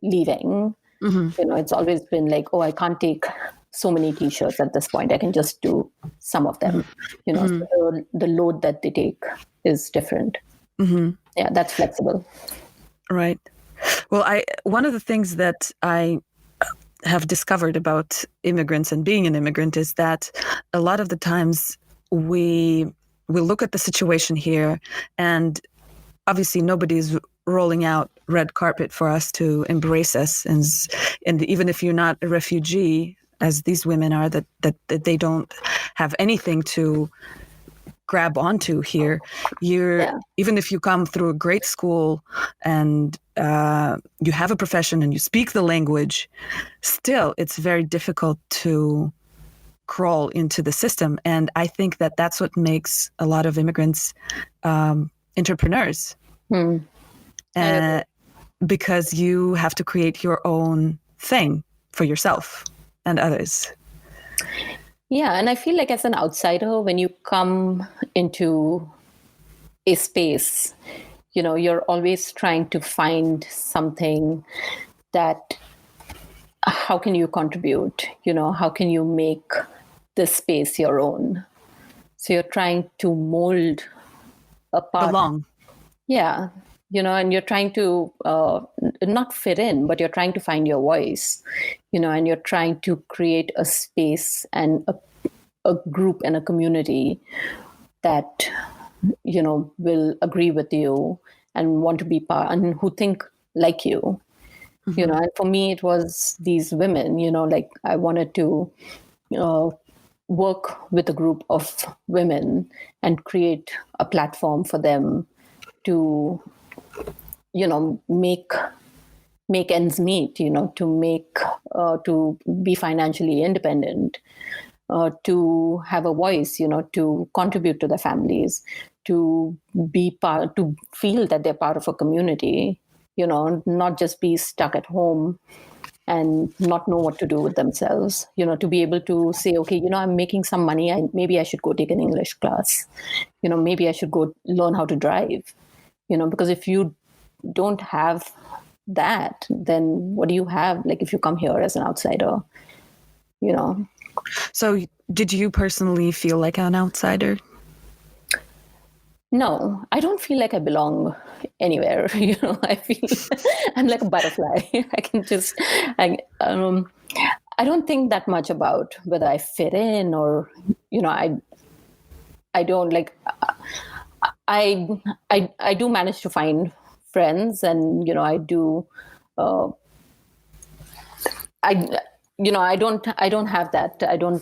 leaving. It's always been like, oh, I can't take so many T-shirts at this point. I can just do some of them. So the load that they take is different. Yeah, that's flexible. Right. Well, one of the things that I have discovered about immigrants and being an immigrant is that a lot of the times we look at the situation here, and obviously nobody's rolling out red carpet for us to embrace us, and even if you're not a refugee, as these women are, that they don't have anything to grab onto here. Even if you come through a great school and you have a profession and you speak the language, still it's very difficult to crawl into the system. And I think that that's what makes a lot of immigrants entrepreneurs. Because you have to create your own thing for yourself and others. Yeah, and I feel like as an outsider, when you come into a space, you're always trying to find something that, how can you contribute? How can you make this space your own? So you're trying to mold a part. Belong. Yeah. And you're trying to not fit in, but you're trying to find your voice, and you're trying to create a space and a group and a community that, will agree with you and want to be part and who think like you, and for me, it was these women, like I wanted to work with a group of women and create a platform for them to make ends meet, to be financially independent, to have a voice, to contribute to their families, to feel that they're part of a community, not just be stuck at home and not know what to do with themselves, to be able to say, okay, I'm making some money. Maybe I should go take an English class. Maybe I should go learn how to drive, because if you don't have that, then what do you have? Like if you come here as an outsider, So did you personally feel like an outsider? No, I don't feel like I belong anywhere. I feel I'm like a butterfly. I can just, I don't think that much about whether I fit in or, I don't like, I do manage to find friends, and I do I don't have that. I don't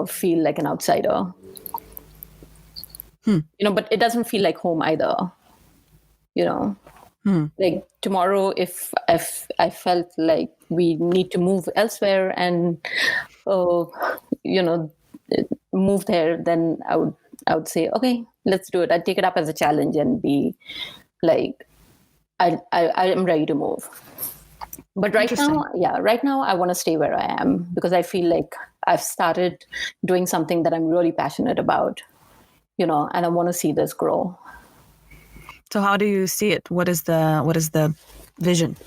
feel like an outsider. But it doesn't feel like home either. Like tomorrow, if I felt like we need to move elsewhere and move there, then I would say, okay, let's do it. I'd take it up as a challenge and be like, I am ready to move. But right now I want to stay where I am because I feel like I've started doing something that I'm really passionate about, and I want to see this grow. So how do you see it? What is the vision?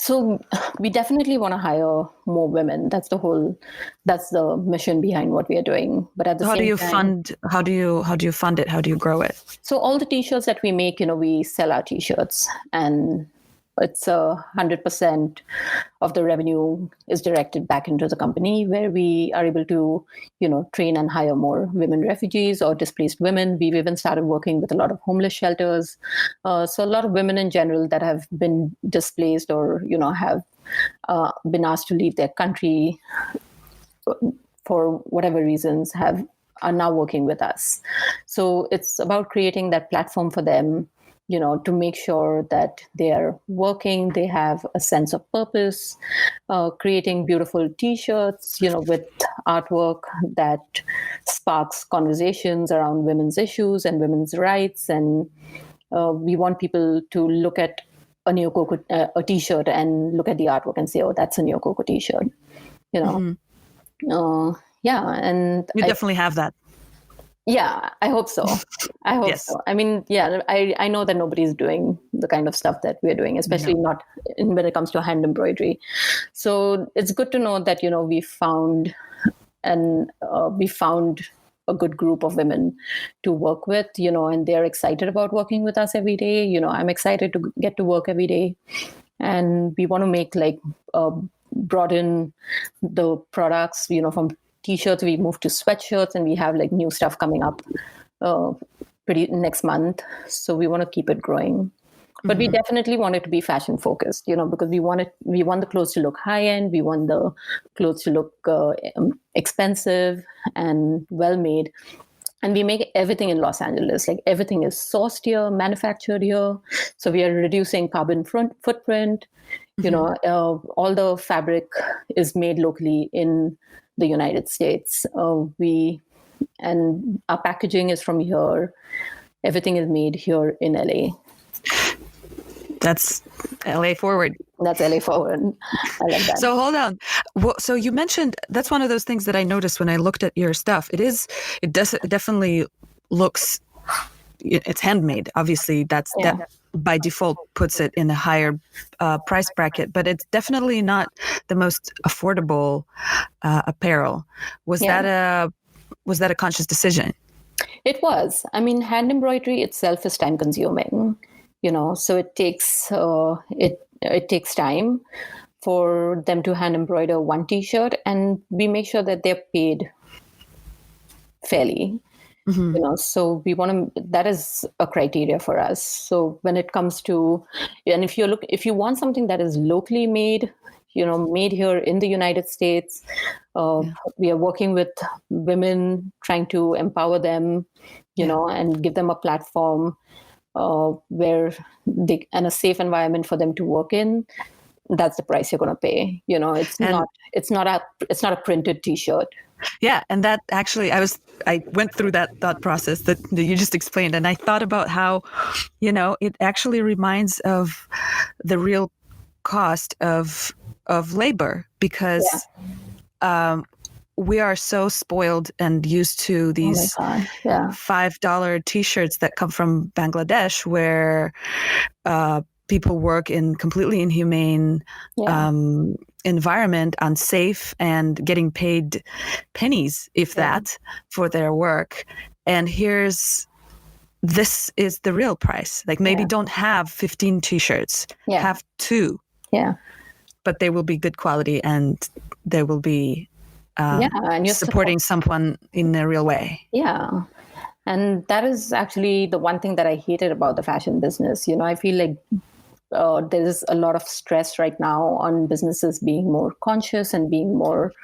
So we definitely want to hire more women. That's the mission behind what we are doing. But at the How do same you time, how do you fund it? How do you grow it? so all the t-shirts that we make, we sell our t-shirts, and it's 100% of the revenue is directed back into the company, where we are able to, train and hire more women refugees or displaced women. We've even started working with a lot of homeless shelters. So a lot of women in general that have been displaced or, have been asked to leave their country for whatever reasons are now working with us. So it's about creating that platform for them, to make sure that they are working, they have a sense of purpose, creating beautiful t-shirts, with artwork that sparks conversations around women's issues and women's rights. And we want people to look at a Neococo a t-shirt and look at the artwork and say, oh, that's a Neococo t-shirt, yeah. And You definitely have that. Yeah, I hope so. I hope Yes. so. I mean, yeah, I know that nobody's doing the kind of stuff that we're doing, especially not when it comes to hand embroidery. So it's good to know that, we found a good group of women to work with, and they're excited about working with us every day. I'm excited to get to work every day. And we want to make broaden the products, from t-shirts, we moved to sweatshirts, and we have new stuff coming up pretty next month. So we want to keep it growing. But we definitely want it to be fashion focused, because we want the clothes to look high end. We want the clothes to look expensive and well made. And we make everything in Los Angeles. Everything is sourced here, manufactured here. So we are reducing carbon footprint. All the fabric is made locally in the United States. And our packaging is from here. Everything is made here in LA. That's LA forward. That's LA forward. I love that. So hold on. Well, so you mentioned that's one of those things that I noticed when I looked at your stuff. It definitely looks. It's handmade. Obviously, that by default puts it in a higher price bracket. But it's definitely not the most affordable apparel. Was that a conscious decision? It was. I mean, hand embroidery itself is time consuming. So it takes it takes time for them to hand embroider one t-shirt, and we make sure that they're paid fairly. So we want to, that is a criteria for us. So when it comes to, and if you want something that is locally made, made here in the United States, we are working with women, trying to empower them, and give them a platform where and a safe environment for them to work in. That's the price you're going to pay. It's not a printed t-shirt. Yeah, and that actually, I went through that thought process that you just explained, and I thought about how, it actually reminds of the real cost of labor, because we are so spoiled and used to these $5 t-shirts that come from Bangladesh, where people work in completely inhumane environment, unsafe, and getting paid pennies, if that, for their work. And this is the real price. Maybe don't have 15 t-shirts, have 2. Yeah. But they will be good quality, and they will be and you're supporting someone in a real way. Yeah. And that is actually the one thing that I hated about the fashion business. I feel like there is a lot of stress right now on businesses being more conscious and being more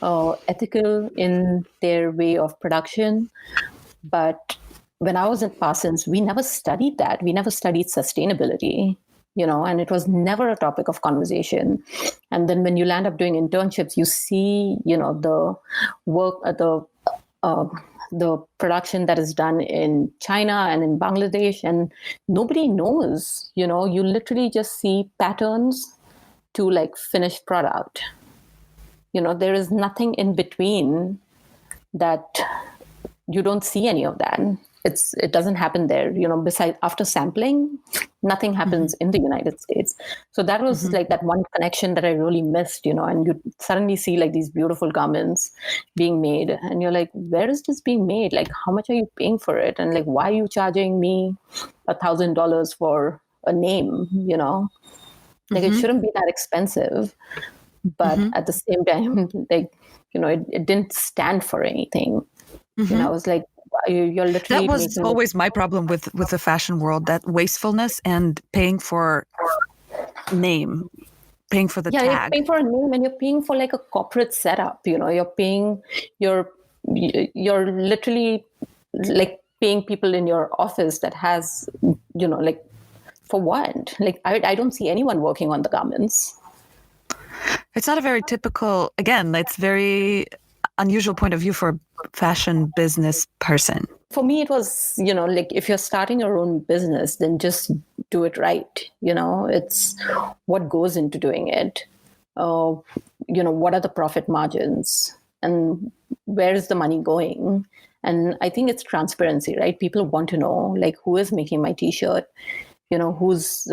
ethical in their way of production. But when I was at Parsons, we never studied that. We never studied sustainability. And it was never a topic of conversation. And then when you land up doing internships, you see, the work, the production that is done in China and in Bangladesh, and nobody knows, you literally just see patterns to finished product. There is nothing in between that. You don't see any of that. it doesn't happen there. Besides, after sampling, nothing happens in the United States. So that was like that one connection that I really missed, and you suddenly see like these beautiful garments being made, and you're like, where is this being made? Like, how much are you paying for it? And like, why are you charging me $1,000 for a name? Like, it shouldn't be that expensive. But at the same time, like, it didn't stand for anything. I was like, you're literally. That was always my problem with the fashion world, that wastefulness and paying for name, paying for the you're tag. paying for a name, and you're paying for like a corporate setup. You're literally like paying people in your office that has, like, for what? Like, I don't see anyone working on the garments. It's not a very typical, again, it's very unusual point of view for a fashion business person. For me, it was, like, if you're starting your own business, then just do it right. It's what goes into doing it. What are the profit margins and where is the money going? And I think it's transparency, right? People want to know, like, who is making my T-shirt? Who's...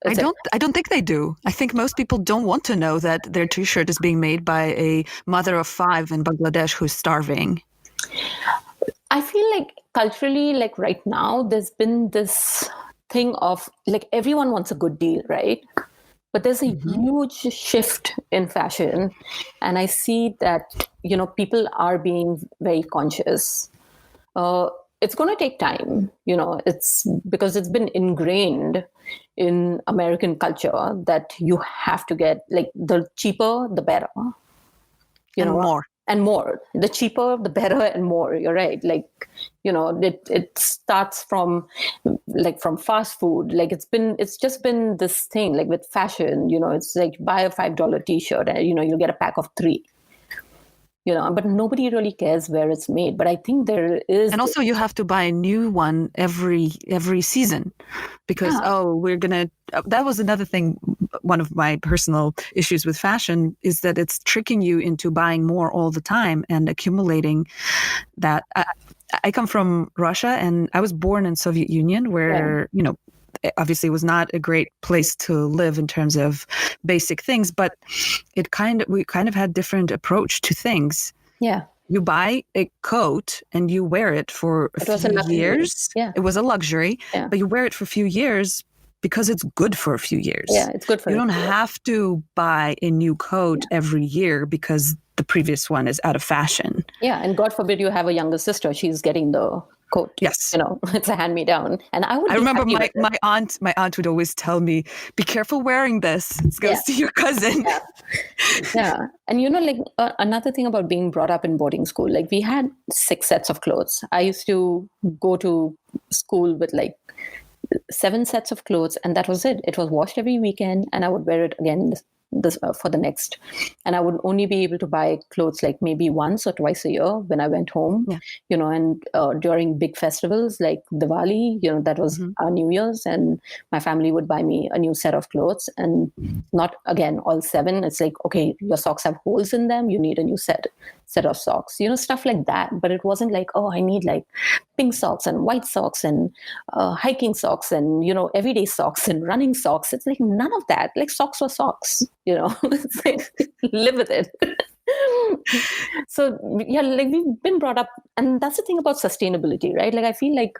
I don't think they do. I think most people don't want to know that their T-shirt is being made by a mother of 5 in Bangladesh who's starving. I feel like culturally, like right now, there's been this thing of like everyone wants a good deal, right? But there's a huge shift in fashion. And I see that, people are being very conscious. It's going to take time, it's because it's been ingrained in American culture that you have to get, like, the cheaper, the better. And more. The cheaper, the better, and more. You're right. Like, it starts from fast food. Like, it's just been this thing, like with fashion, it's like buy a $5 T-shirt and, you'll get a pack of 3. But nobody really cares where it's made. But I think there is... And also you have to buy a new one every season because, that was another thing. One of my personal issues with fashion is that it's tricking you into buying more all the time and accumulating that. I come from Russia and I was born in Soviet Union where, obviously was not a great place to live in terms of basic things, but we kind of had different approach to things. Yeah. You buy a coat and you wear it for a few years. Yeah. It was a luxury, but you wear it for a few years because it's good for a few years. Yeah, it's good for you. You don't have to buy a new coat every year because the previous one is out of fashion. Yeah, and God forbid you have a younger sister. She's getting the coat. Yes. It's a hand-me-down. And I remember my aunt would always tell me, be careful wearing this. It's going to see your cousin. Yeah. And another thing about being brought up in boarding school, like we had 6 sets of clothes. I used to go to school with like 7 sets of clothes, and that was it. It was washed every weekend, and I would wear it again for the next. And I would only be able to buy clothes like maybe once or twice a year when I went home, and during big festivals like Diwali, that was our New Year's, and my family would buy me a new set of clothes, and not again all 7. It's like, okay, your socks have holes in them, you need a new set of socks, stuff like that. But it wasn't like, oh, I need like pink socks and white socks and hiking socks and everyday socks and running socks. It's like none of that. Like, socks were socks. It's like, live with it. So yeah, like we've been brought up, and that's the thing about sustainability, right? Like, I feel like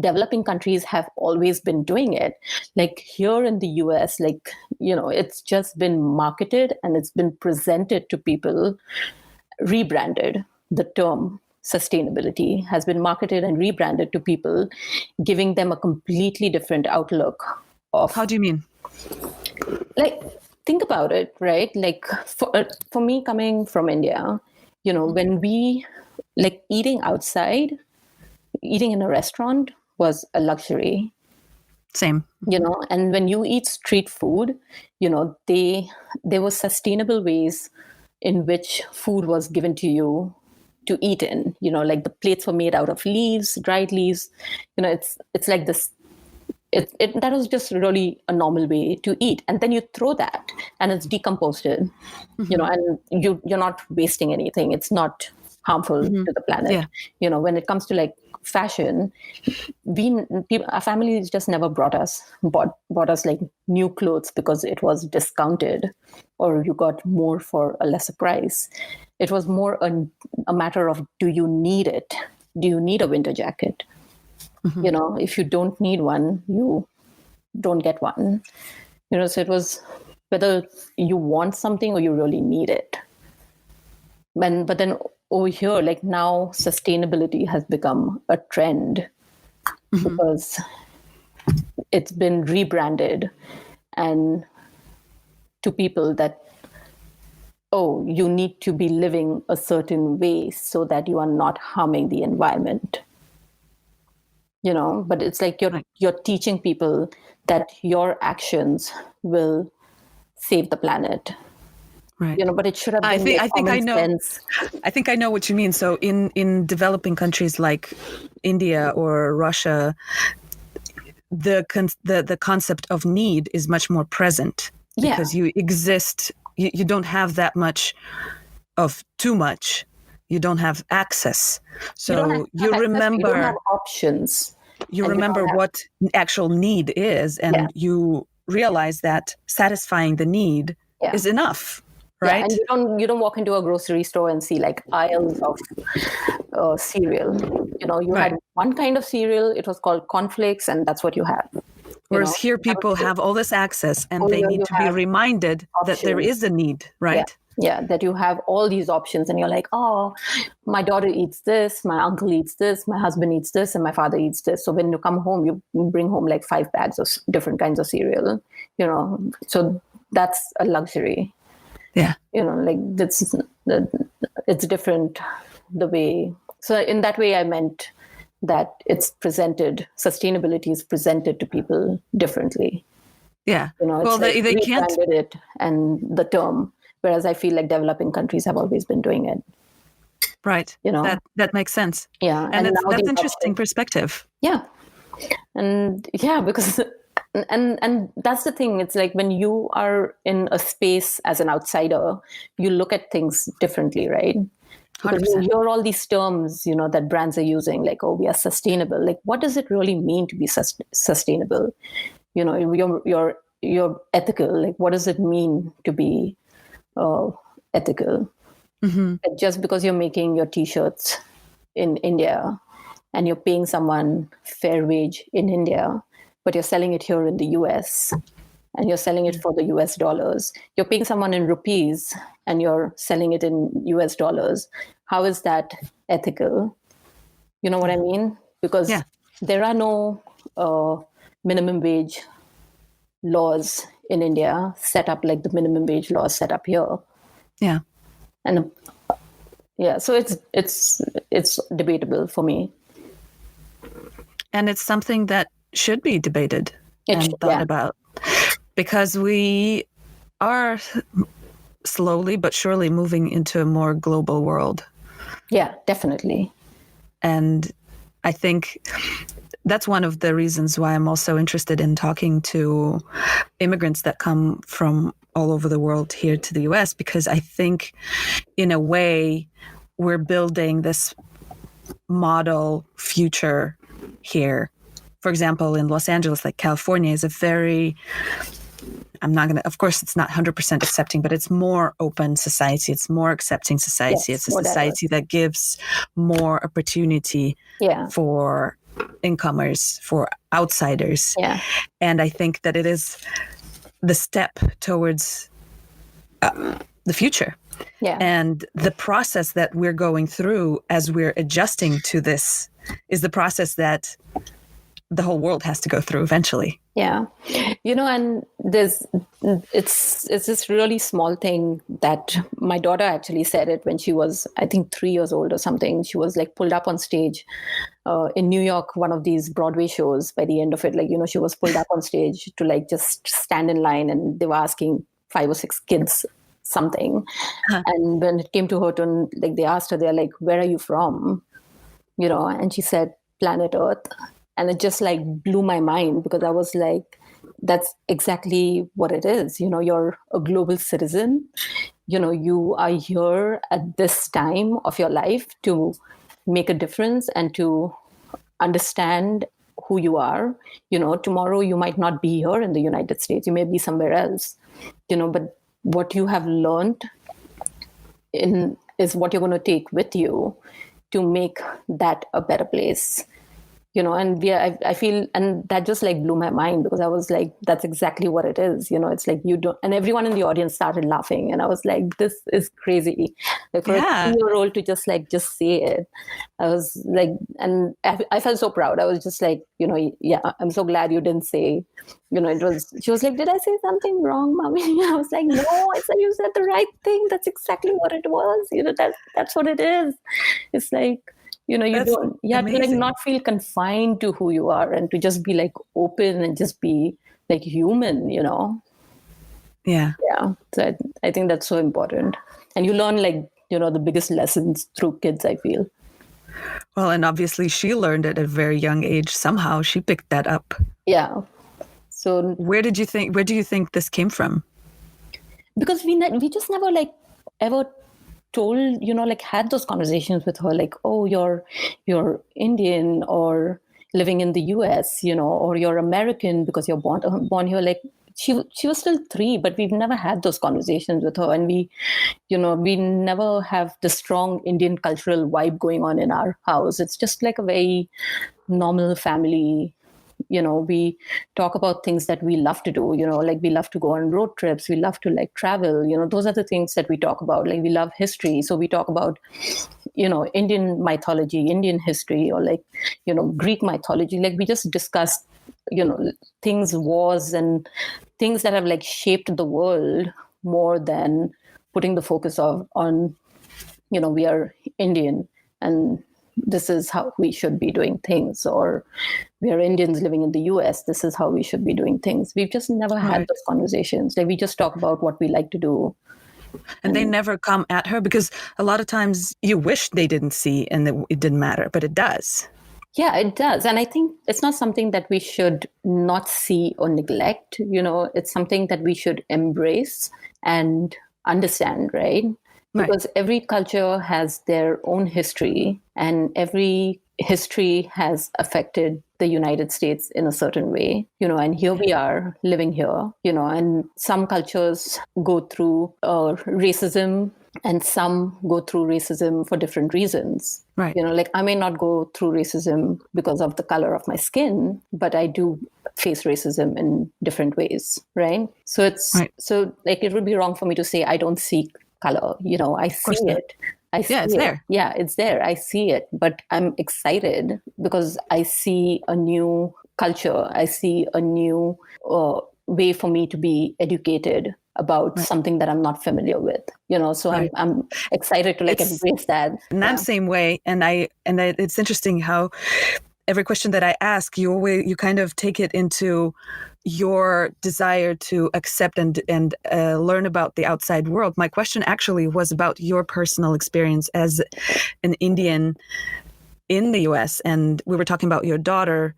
developing countries have always been doing it. Like here in the US, like, it's just been marketed and it's been presented to people, rebranded. The term sustainability has been marketed and rebranded to people, giving them a completely different outlook of... How do you mean? Like, think about it, right? Like for me, coming from India, when we, like, eating outside, eating in a restaurant was a luxury. Same. And when you eat street food, there were sustainable ways in which food was given to you to eat in, like the plates were made out of leaves, dried leaves. It's like this, that was just really a normal way to eat. And then you throw that and it's decomposted, and you're not wasting anything. It's not harmful to the planet. Yeah. You know, when it comes to like fashion, our families just never bought us like new clothes because it was discounted or you got more for a lesser price. It was more a matter of, do you need it? Do you need a winter jacket? You know, if you don't need one, you don't get one. You know, so it was whether you want something or you really need it. But then over here, like now, sustainability has become a trend because it's been rebranded and to people that, oh, you need to be living a certain way so that you are not harming the environment. You know, but it's like you're teaching people that your actions will save the planet. Right. You know, but it should have been I think I know. sense. I think I know what you mean. So in developing countries like India or Russia, the concept of need is much more present because you exist. You don't have that much of too much. You don't have access. So you remember. You don't have options. You remember what actual need is, and you realize that satisfying the need is enough, right? Yeah, and you don't walk into a grocery store and see like aisles of cereal. You know, you had one kind of cereal. It was called cornflakes, and that's what you had. Whereas here, people have all this access, and they need to be reminded that there is a need, right? Yeah, that you have all these options and you're like, oh, my daughter eats this, my uncle eats this, my husband eats this, and my father eats this. So when you come home, you bring home like 5 bags of different kinds of cereal, you know. So that's a luxury. Yeah. You know, like it's different the way. So in that way, I meant that it's presented, sustainability is presented to people differently. Yeah. You know, well, like they can't. It and the term. Whereas I feel like developing countries have always been doing it. Right. You know, that makes sense. Yeah. And that's interesting perspective. Yeah. And yeah, because and that's the thing. It's like when you are in a space as an outsider, you look at things differently, right? Because 100%. you hear all these terms, you know, that brands are using, like, oh, we are sustainable. Like, what does it really mean to be sustainable? You know, you're ethical. Like, what does it mean to be ethical? Just because you're making your t-shirts in India and you're paying someone fair wage in India, but you're selling it here in the US and you're selling it for the US dollars, you're paying someone in rupees and you're selling it in US dollars. How is that ethical? You know what I mean? Because there are no minimum wage laws in India set up like the minimum wage laws set up here. Yeah. And so it's debatable for me. And it's something that should be debated and thought about, because we are slowly but surely moving into a more global world. Yeah, definitely. And I think that's one of the reasons why I'm also interested in talking to immigrants that come from all over the world here to the US, because I think in a way we're building this model future here. For example, in Los Angeles, like California is a very, of course it's not 100% accepting, but it's more open society. It's more accepting society. It's a society that gives more opportunity for incomers, for outsiders. Yeah. And I think that it is the step towards the future. Yeah. And the process that we're going through as we're adjusting to this is the process that the whole world has to go through eventually. Yeah. You know, and it's this really small thing that my daughter actually said it when she was, I think, 3 years old or something. She was like pulled up on stage in New York, one of these Broadway shows. By the end of it, like, you know, she was pulled up on stage to like just stand in line, and they were asking 5 or 6 kids something. And when it came to her turn, like they asked her, they're like, where are you from? You know, and she said, planet Earth. And it just like blew my mind, because I was like, that's exactly what it is. You know, you're a global citizen. you are here at this time of your life to make a difference and to understand who you are. Tomorrow you might not be here in the United States, you may be somewhere else, but what you have learned is what you're going to take with you to make that a better place. And I feel, and that just like blew my mind, because I was like, that's exactly what it is. It's like you don't, and everyone in the audience started laughing, and I was like, this is crazy. Like for a 3-year-old to just say it, I was like, and I felt so proud. I was just like, yeah, I'm so glad you didn't say, she was like, did I say something wrong, mommy? I was like, no, I said you said the right thing. That's exactly what it was. That's what it is. It's like, you have to not feel confined to who you are, and to just be open and just be human, Yeah. So I think that's so important, and you learn the biggest lessons through kids, I feel. Well, and obviously she learned at a very young age. Somehow she picked that up. Yeah. So where do you think this came from? Because we just never ever told, had those conversations with her, oh, you're Indian or living in the US, or you're American because you're born here. She was still 3, but we've never had those conversations with her. And we never have the strong Indian cultural vibe going on in our house. It's just a very normal family. We talk about things that we love to do, we love to go on road trips. We love to travel, those are the things that we talk about. We love history. So we talk about, Indian mythology, Indian history, or Greek mythology. We just discuss, things, wars and things that have shaped the world, more than putting the focus on, we are Indian and this is how we should be doing things, or we are Indians living in the US, this is how we should be doing things. We've just never had those conversations. We just talk about what we like to do. And they never come at her, because a lot of times you wish they didn't see and that it didn't matter, but it does. Yeah, it does. And I think it's not something that we should not see or neglect. It's something that we should embrace and understand, right? Because every culture has their own history, and every history has affected the United States in a certain way, and here we are living here, and some cultures go through racism, and some go through racism for different reasons. Right. I may not go through racism because of the color of my skin, but I do face racism in different ways, right? So it would be wrong for me to say I don't see color. I see it. It's there. Yeah, it's there. I see it, but I'm excited because I see a new culture. I see a new way for me to be educated about something that I'm not familiar with. So I'm excited to embrace that. In that same way, and it's interesting how every question that I ask, you kind of take it into your desire to accept and learn about the outside world. My question actually was about your personal experience as an Indian in the US, and we were talking about your daughter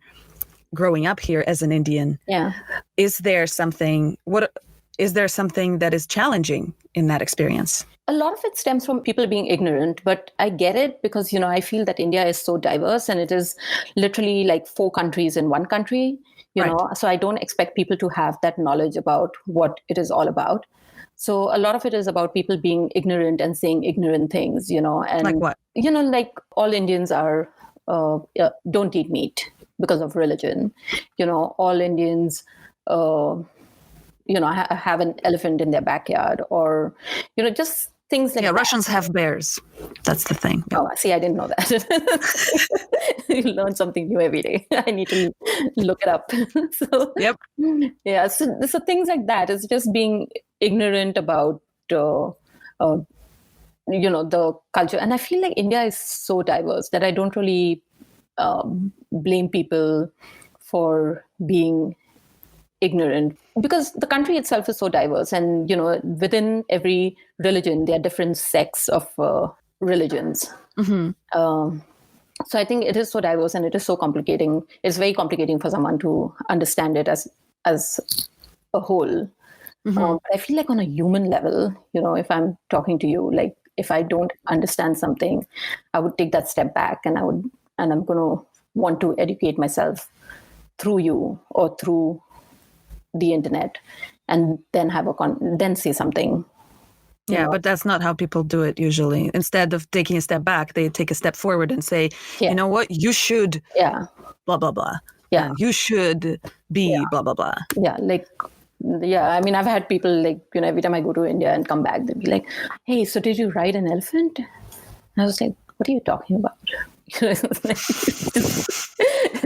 growing up here as an Indian. Yeah. Is there something that is challenging in that experience? A lot of it stems from people being ignorant, but I get it because, I feel that India is so diverse, and it is literally 4 countries in one country. So I don't expect people to have that knowledge about what it is all about. So a lot of it is about people being ignorant and saying ignorant things, and like what? All Indians are don't eat meat because of religion. All Indians have an elephant in their backyard, or just things like that. Russians have bears. That's the thing. Yeah. Oh, see, I didn't know that. You learn something new every day. I need to look it up. So, yep. Yeah. So things like that. It's just being ignorant about, the culture. And I feel like India is so diverse that I don't really blame people for being ignorant, because the country itself is so diverse, and within every religion there are different sects of religions. Mm-hmm. So I think it is so diverse, and it is so complicating. It's very complicating for someone to understand it as a whole. But I feel like on a human level, if I'm talking to you, like if I don't understand something, I would take that step back, and I'm going to want to educate myself through you or through the internet, and then then say something. Yeah, but that's not how people do it usually. Instead of taking a step back, they take a step forward and say, Yeah. you know what, you should Yeah. blah, blah, blah. Yeah. And you should be blah, blah, blah. Yeah. I mean, I've had people like, every time I go to India and come back, they'd be like, hey, so did you ride an elephant? And I was like, what are you talking about?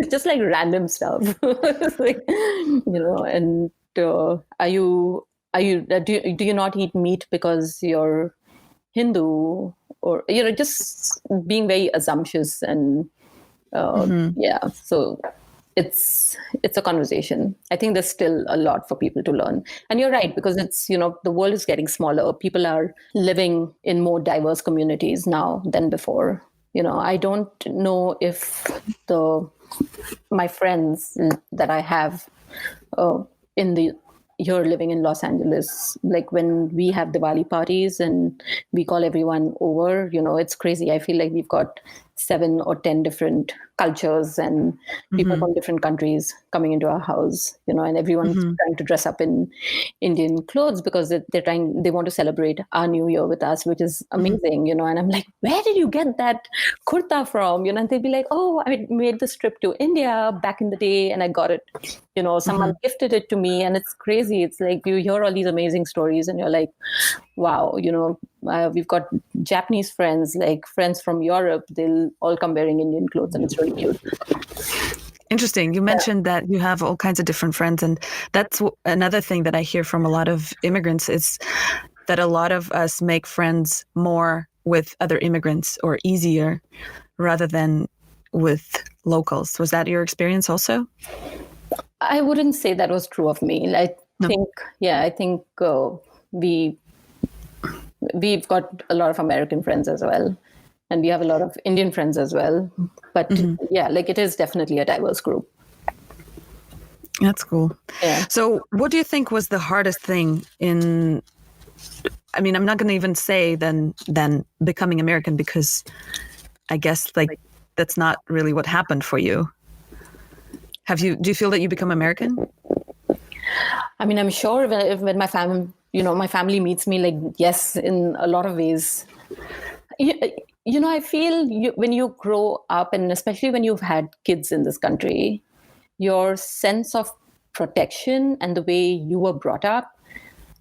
Just like random stuff. Like, and do you not eat meat because you're Hindu, or just being very assumptuous, and so it's a conversation. I think there's still a lot for people to learn, and you're right, because it's the world is getting smaller. People are living in more diverse communities now than before. I don't know if my friends that I have here living in Los Angeles, like when we have Diwali parties and we call everyone over, it's crazy. I feel like we've got 7 or 10 different cultures and people from different countries coming into our house, and everyone's trying to dress up in Indian clothes because they want to celebrate our New Year with us, which is amazing, and I'm like, where did you get that kurta from? And they'd be like, oh, I made this trip to India back in the day and I got it, someone gifted it to me, and it's crazy. It's like you hear all these amazing stories and you're like, wow, we've got Japanese friends, like friends from Europe, they'll all come wearing Indian clothes, and it's really cute. Interesting. You mentioned that you have all kinds of different friends, and that's another thing that I hear from a lot of immigrants is that a lot of us make friends more with other immigrants, or easier, rather than with locals. Was that your experience also? I wouldn't say that was true of me. I think we've got a lot of American friends as well, and we have a lot of Indian friends as well. But it is definitely a diverse group. That's cool. Yeah. So what do you think was the hardest thing I'm not going to even say than becoming American, because I guess that's not really what happened for you. Do you feel that you become American? I mean, I'm sure when my family, my family meets me, like, yes, in a lot of ways. I feel when you grow up, and especially when you've had kids in this country, your sense of protection and the way you were brought up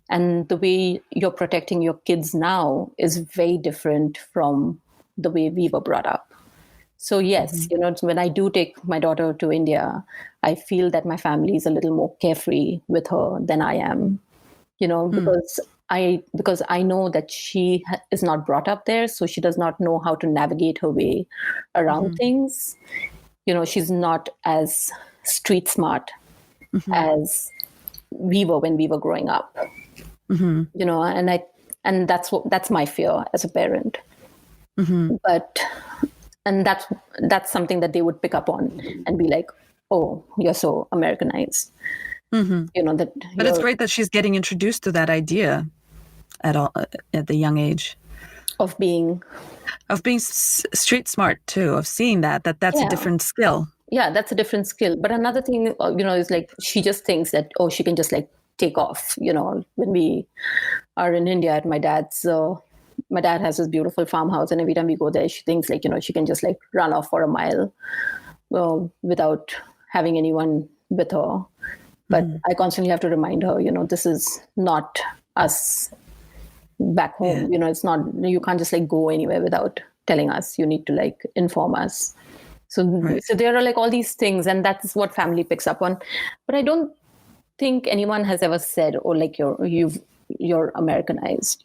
and the way you're protecting your kids now is very different from the way we were brought up. So yes, when I do take my daughter to India, I feel that my family is a little more carefree with her than I am, because I know that she is not brought up there, so she does not know how to navigate her way around things. She's not as street smart as we were when we were growing up. And that's my fear as a parent. But that's something that they would pick up on and be like, oh, you're so Americanized. But it's great that she's getting introduced to that idea at the young age of being street smart too, of seeing that's a different skill. Yeah, that's a different skill. But another thing, is like she just thinks that, oh, she can just like take off. When we are in India at my dad's, my dad has this beautiful farmhouse, and every time we go there, she thinks like, she can just like run off for a mile without having anyone with her. But I constantly have to remind her, this is not us back home. It's not, you can't just like go anywhere without telling us. You need to like inform us. So there are like all these things, and that's what family picks up on. But I don't think anyone has ever said, oh, like you're Americanized,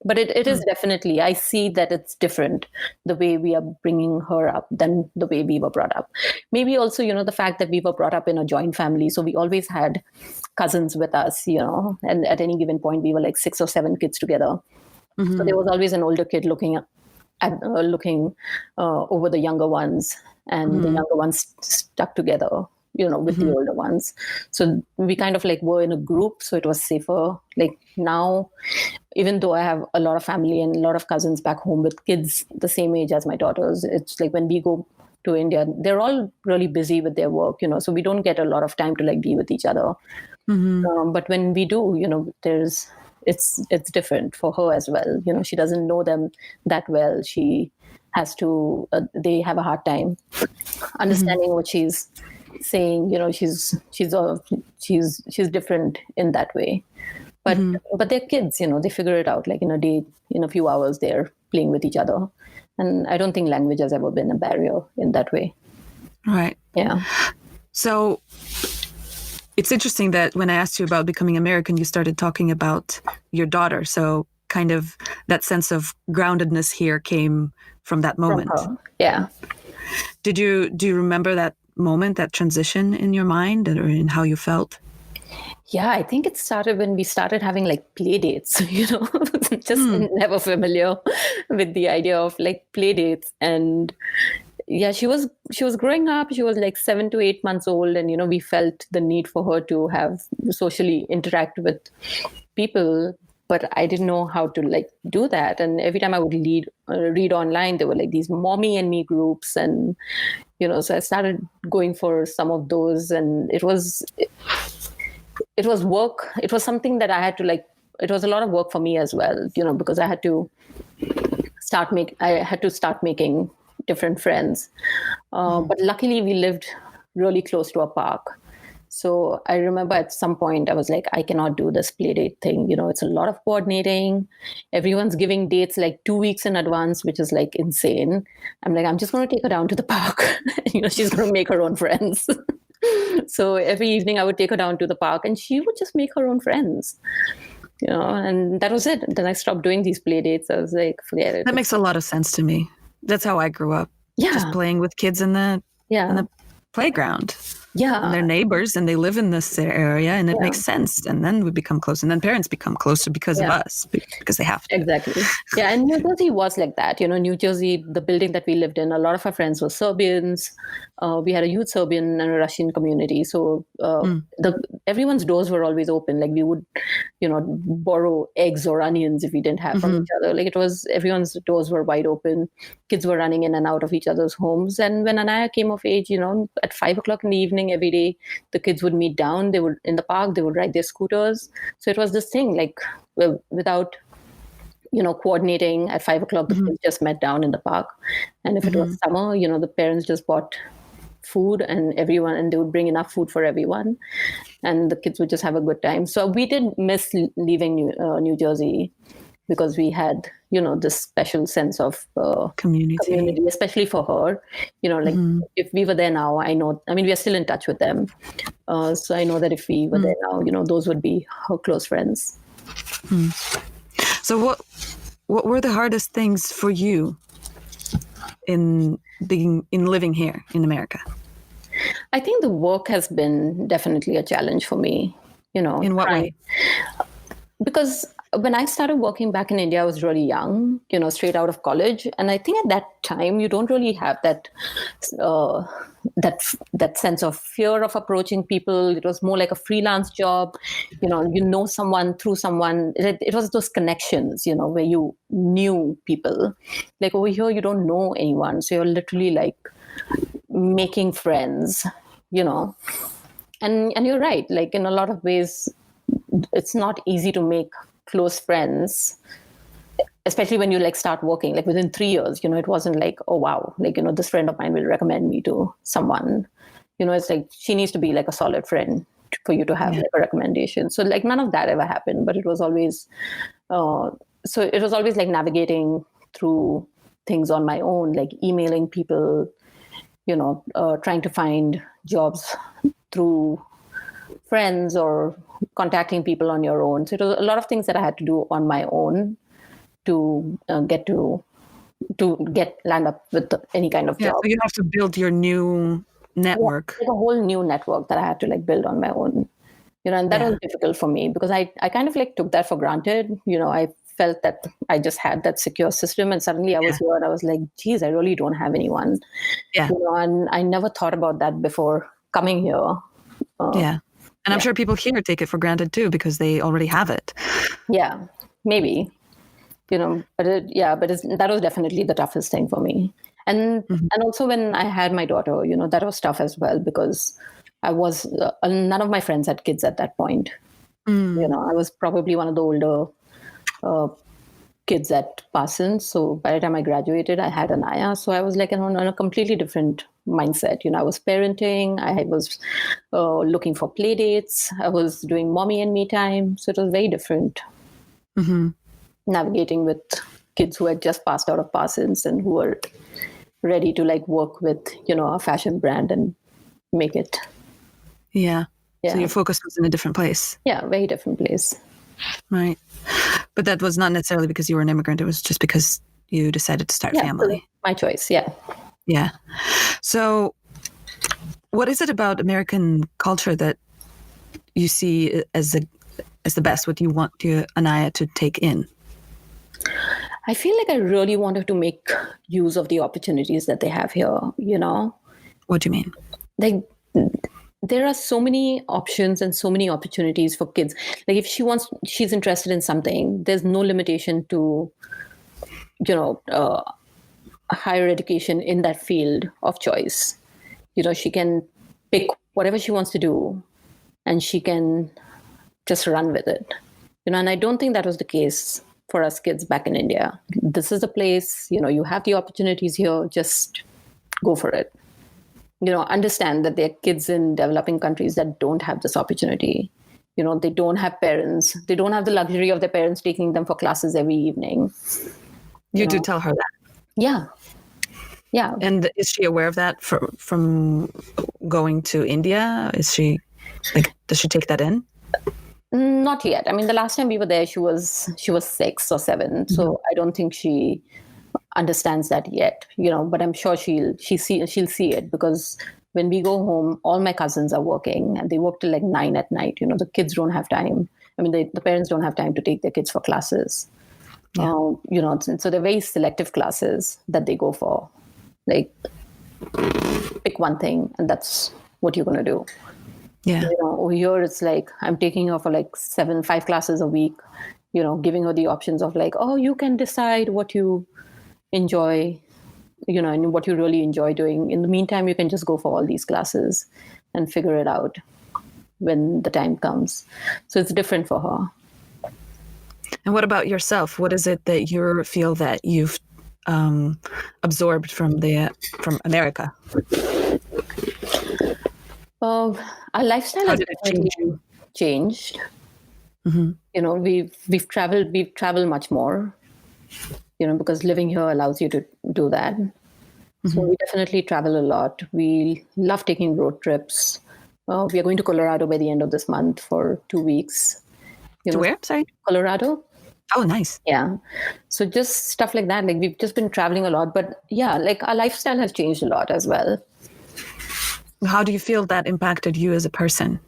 But it is definitely, I see that it's different, the way we are bringing her up than the way we were brought up. Maybe also, the fact that we were brought up in a joint family. So we always had cousins with us, and at any given point, we were like 6 or 7 kids together. So there was always an older kid looking over the younger ones, and the younger ones stuck together. with the older ones. So we kind of like were in a group, so it was safer. Like now, even though I have a lot of family and a lot of cousins back home with kids the same age as my daughters, it's like when we go to India, they're all really busy with their work, so we don't get a lot of time to like be with each other. But when we do, it's different for her as well. She doesn't know them that well. She has to, they have a hard time understanding what she's saying. She's different in that way. But they're kids, they figure it out. Like in a day, in a few hours, they're playing with each other. And I don't think language has ever been a barrier in that way. Right. Yeah. So it's interesting that when I asked you about becoming American, you started talking about your daughter. So kind of that sense of groundedness here came from that moment. From her. Yeah. Do you remember that moment, that transition in your mind or in how you felt? Yeah, I think it started when we started having like play dates, just never familiar with the idea of like play dates. And yeah, she was growing up. She was like 7 to 8 months old. And, we felt the need for her to have socially interact with people. But I didn't know how to like do that. And every time I would read online, there were like these mommy and me groups. And, so I started going for some of those. And it was work. It was something that I had to like, it was a lot of work for me as well, because I had to start making different friends. But luckily we lived really close to a park. So I remember at some point I was like, I cannot do this play date thing. It's a lot of coordinating. Everyone's giving dates like 2 weeks in advance, which is like insane. I'm like, I'm just going to take her down to the park. She's going to make her own friends. So every evening I would take her down to the park and she would just make her own friends, and that was it. Then I stopped doing these play dates. I was like, forget it. That makes a lot of sense to me. That's how I grew up. Yeah. Just playing with kids in the playground. Yeah. And they're neighbors and they live in this area and it makes sense. And then we become close. And then parents become closer because of us, because they have to. Exactly. Yeah. And New Jersey was like that. New Jersey, the building that we lived in, a lot of our friends were Serbians. We had a huge Serbian and a Russian community. So everyone's doors were always open. Like we would, borrow eggs or onions if we didn't have from each other. Like everyone's doors were wide open. Kids were running in and out of each other's homes. And when Anaya came of age, at 5 o'clock in the evening, every day, the kids would meet down. They would in the park. They would ride their scooters. So it was this thing like without, coordinating at 5 o'clock, the kids just met down in the park. And if it was summer, the parents just bought food and they would bring enough food for everyone. And the kids would just have a good time. So we did miss leaving New Jersey because we had, this special sense of community, especially for her. If we were there now, we are still in touch with them. So I know that if we were there now, those would be her close friends. So what were the hardest things for you in living here in America? I think the work has been definitely a challenge for me. In what way? Because when I started working back in India, I was really young, straight out of college. And I think at that time, you don't really have that sense of fear of approaching people. It was more like a freelance job. Someone through someone. It was those connections, where you knew people. Like over here, you don't know anyone. So you're literally like making friends, And you're right. Like in a lot of ways, it's not easy to make close friends, especially when you like start working. Like within 3 years, it wasn't like, oh wow, like this friend of mine will recommend me to someone. It's like she needs to be like a solid friend for you to have like a recommendation. So like none of that ever happened, but it was always like navigating through things on my own, like emailing people, trying to find jobs through friends or contacting people on your own. So it was a lot of things that I had to do on my own to land up with any kind of job. So you have to build your new network. Like a whole new network that I had to like build on my own. And that was difficult for me because I kind of like took that for granted. I felt that I just had that secure system, and suddenly I was here and I was like, geez, I really don't have anyone. And I never thought about that before coming here. Yeah. And I'm sure people here take it for granted too because they already have it. Yeah, maybe, but that was definitely the toughest thing for me. And also when I had my daughter, that was tough as well because none of my friends had kids at that point. I was probably one of the older kids at Parsons. So by the time I graduated, I had Anaya. So I was like on a completely different mindset. I was parenting. I was looking for play dates. I was doing mommy and me time. So it was very different. Navigating with kids who had just passed out of Parsons and who were ready to like work with, a fashion brand and make it. Yeah. Yeah. So your focus was in a different place. Yeah, very different place. Right. But that was not necessarily because you were an immigrant. It was just because you decided to start family. My choice. Yeah. Yeah. So what is it about American culture that you see as the best, what you want your Anaya to take in? I feel like I really wanted to make use of the opportunities that they have here, What do you mean? Like, there are so many options and so many opportunities for kids. Like if she's interested in something, there's no limitation to, higher education in that field of choice. She can pick whatever she wants to do and she can just run with it. And I don't think that was the case for us kids back in India. This is the place, you have the opportunities here, just go for it. Understand that there are kids in developing countries that don't have this opportunity. They don't have parents. They don't have the luxury of their parents taking them for classes every evening. You do tell her that? Yeah. Yeah. And is she aware of that from going to India? Is she, does she take that in? Not yet. I mean, the last time we were there, she was 6 or 7. So I don't think she understands that yet, but I'm sure she'll see it because when we go home, all my cousins are working and they work till like 9 at night. The kids don't have time. I mean, the parents don't have time to take their kids for classes. So they're very selective classes that they go for. Like, pick one thing and that's what you're going to do. Yeah. Over here, it's like I'm taking her for like 5 classes a week, giving her the options of like, oh, you can decide what you enjoy, and what you really enjoy doing. In the meantime, you can just go for all these classes and figure it out when the time comes. So it's different for her. And what about yourself? What is it that you feel that you've absorbed from America? Our lifestyle has definitely changed. We've traveled much more. Because living here allows you to do that. So we definitely travel a lot. We love taking road trips. We are going to Colorado by the end of this month for 2 weeks. To where? Sorry? Colorado. Oh, nice. Yeah. So just stuff like that. Like we've just been traveling a lot. But yeah, like our lifestyle has changed a lot as well. How do you feel that impacted you as a person?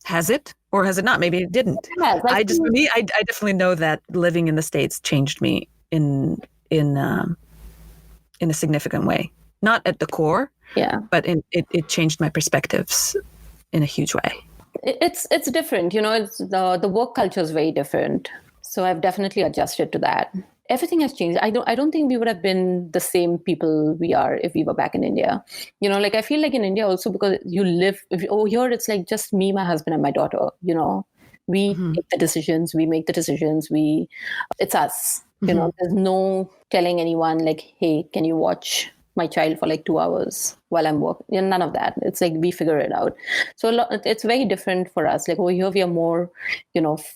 Has it? Or has it not? Maybe it didn't. Yes, I definitely know that living in the States changed me in a significant way. Not at the core, but it changed my perspectives in a huge way. It's different, it's the work culture is very different. So I've definitely adjusted to that. Everything has changed. I don't think we would have been the same people we are if we were back in India. Like I feel like in India also because over here it's like just me, my husband and my daughter, we take the decisions, we make the decisions, it's us, there's no telling anyone like, hey, can you watch my child for like 2 hours while I'm working? None of that. It's like we figure it out. So it's very different for us. Like over here we are more,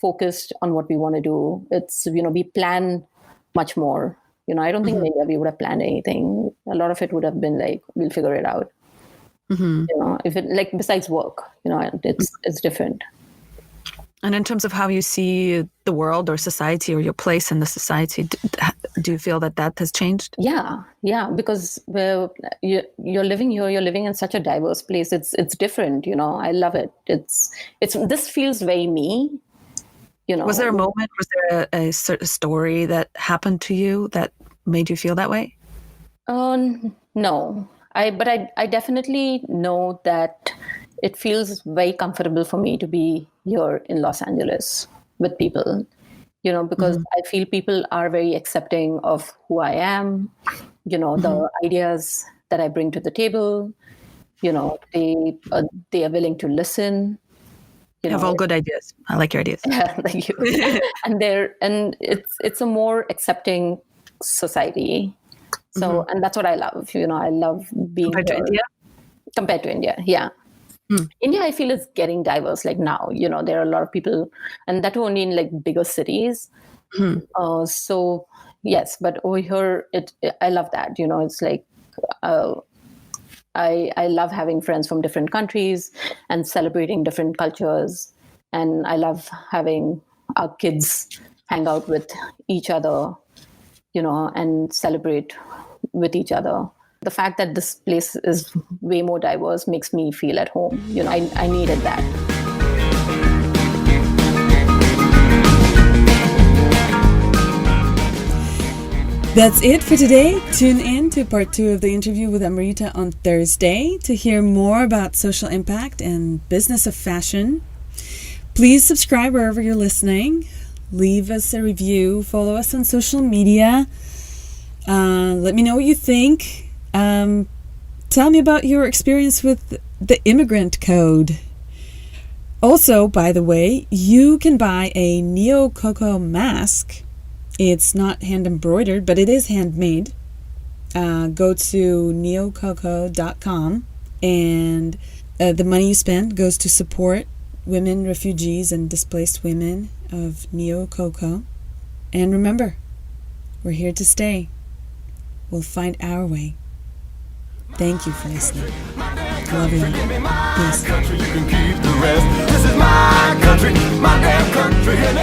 focused on what we want to do. It's, we plan much more. I don't think in India we would have planned anything. A lot of it would have been like, we'll figure it out. If it like besides work, it's different. And in terms of how you see the world or society or your place in the society, do you feel that has changed? Yeah, because you're living here, you're living in such a diverse place. It's different, I love it. This feels very me. Was there a moment, was there a certain story that happened to you that made you feel that way? No. I definitely know that it feels very comfortable for me to be here in Los Angeles with people, because I feel people are very accepting of who I am, the ideas that I bring to the table. They are willing to listen. You have all good ideas. I like your ideas. Yeah, thank you. and it's a more accepting society. So, and that's what I love. I love being Compared to here. India? Compared to India, yeah. India, I feel, is getting diverse. Like now, there are a lot of people, and that only in like bigger cities. So yes, but over here, I love that. It's like I love having friends from different countries and celebrating different cultures, and I love having our kids hang out with each other, and celebrate with each other. The fact that this place is way more diverse makes me feel at home. I needed that. That's it for today. Tune in to part 2 of the interview with Amrita on Thursday to hear more about social impact and business of fashion. Please subscribe wherever you're listening. Leave us a review. Follow us on social media. Let me know what you think. Tell me about your experience with the immigrant code. Also, by the way, you can buy a Neococo mask. It's not hand embroidered, but it is handmade. Go to neococo.com, and the money you spend goes to support women, refugees, and displaced women of Neococo. And remember, we're here to stay. We'll find our way. Thank you for listening. Love you. Peace. Country, you can keep the rest. This is my country, my damn country, and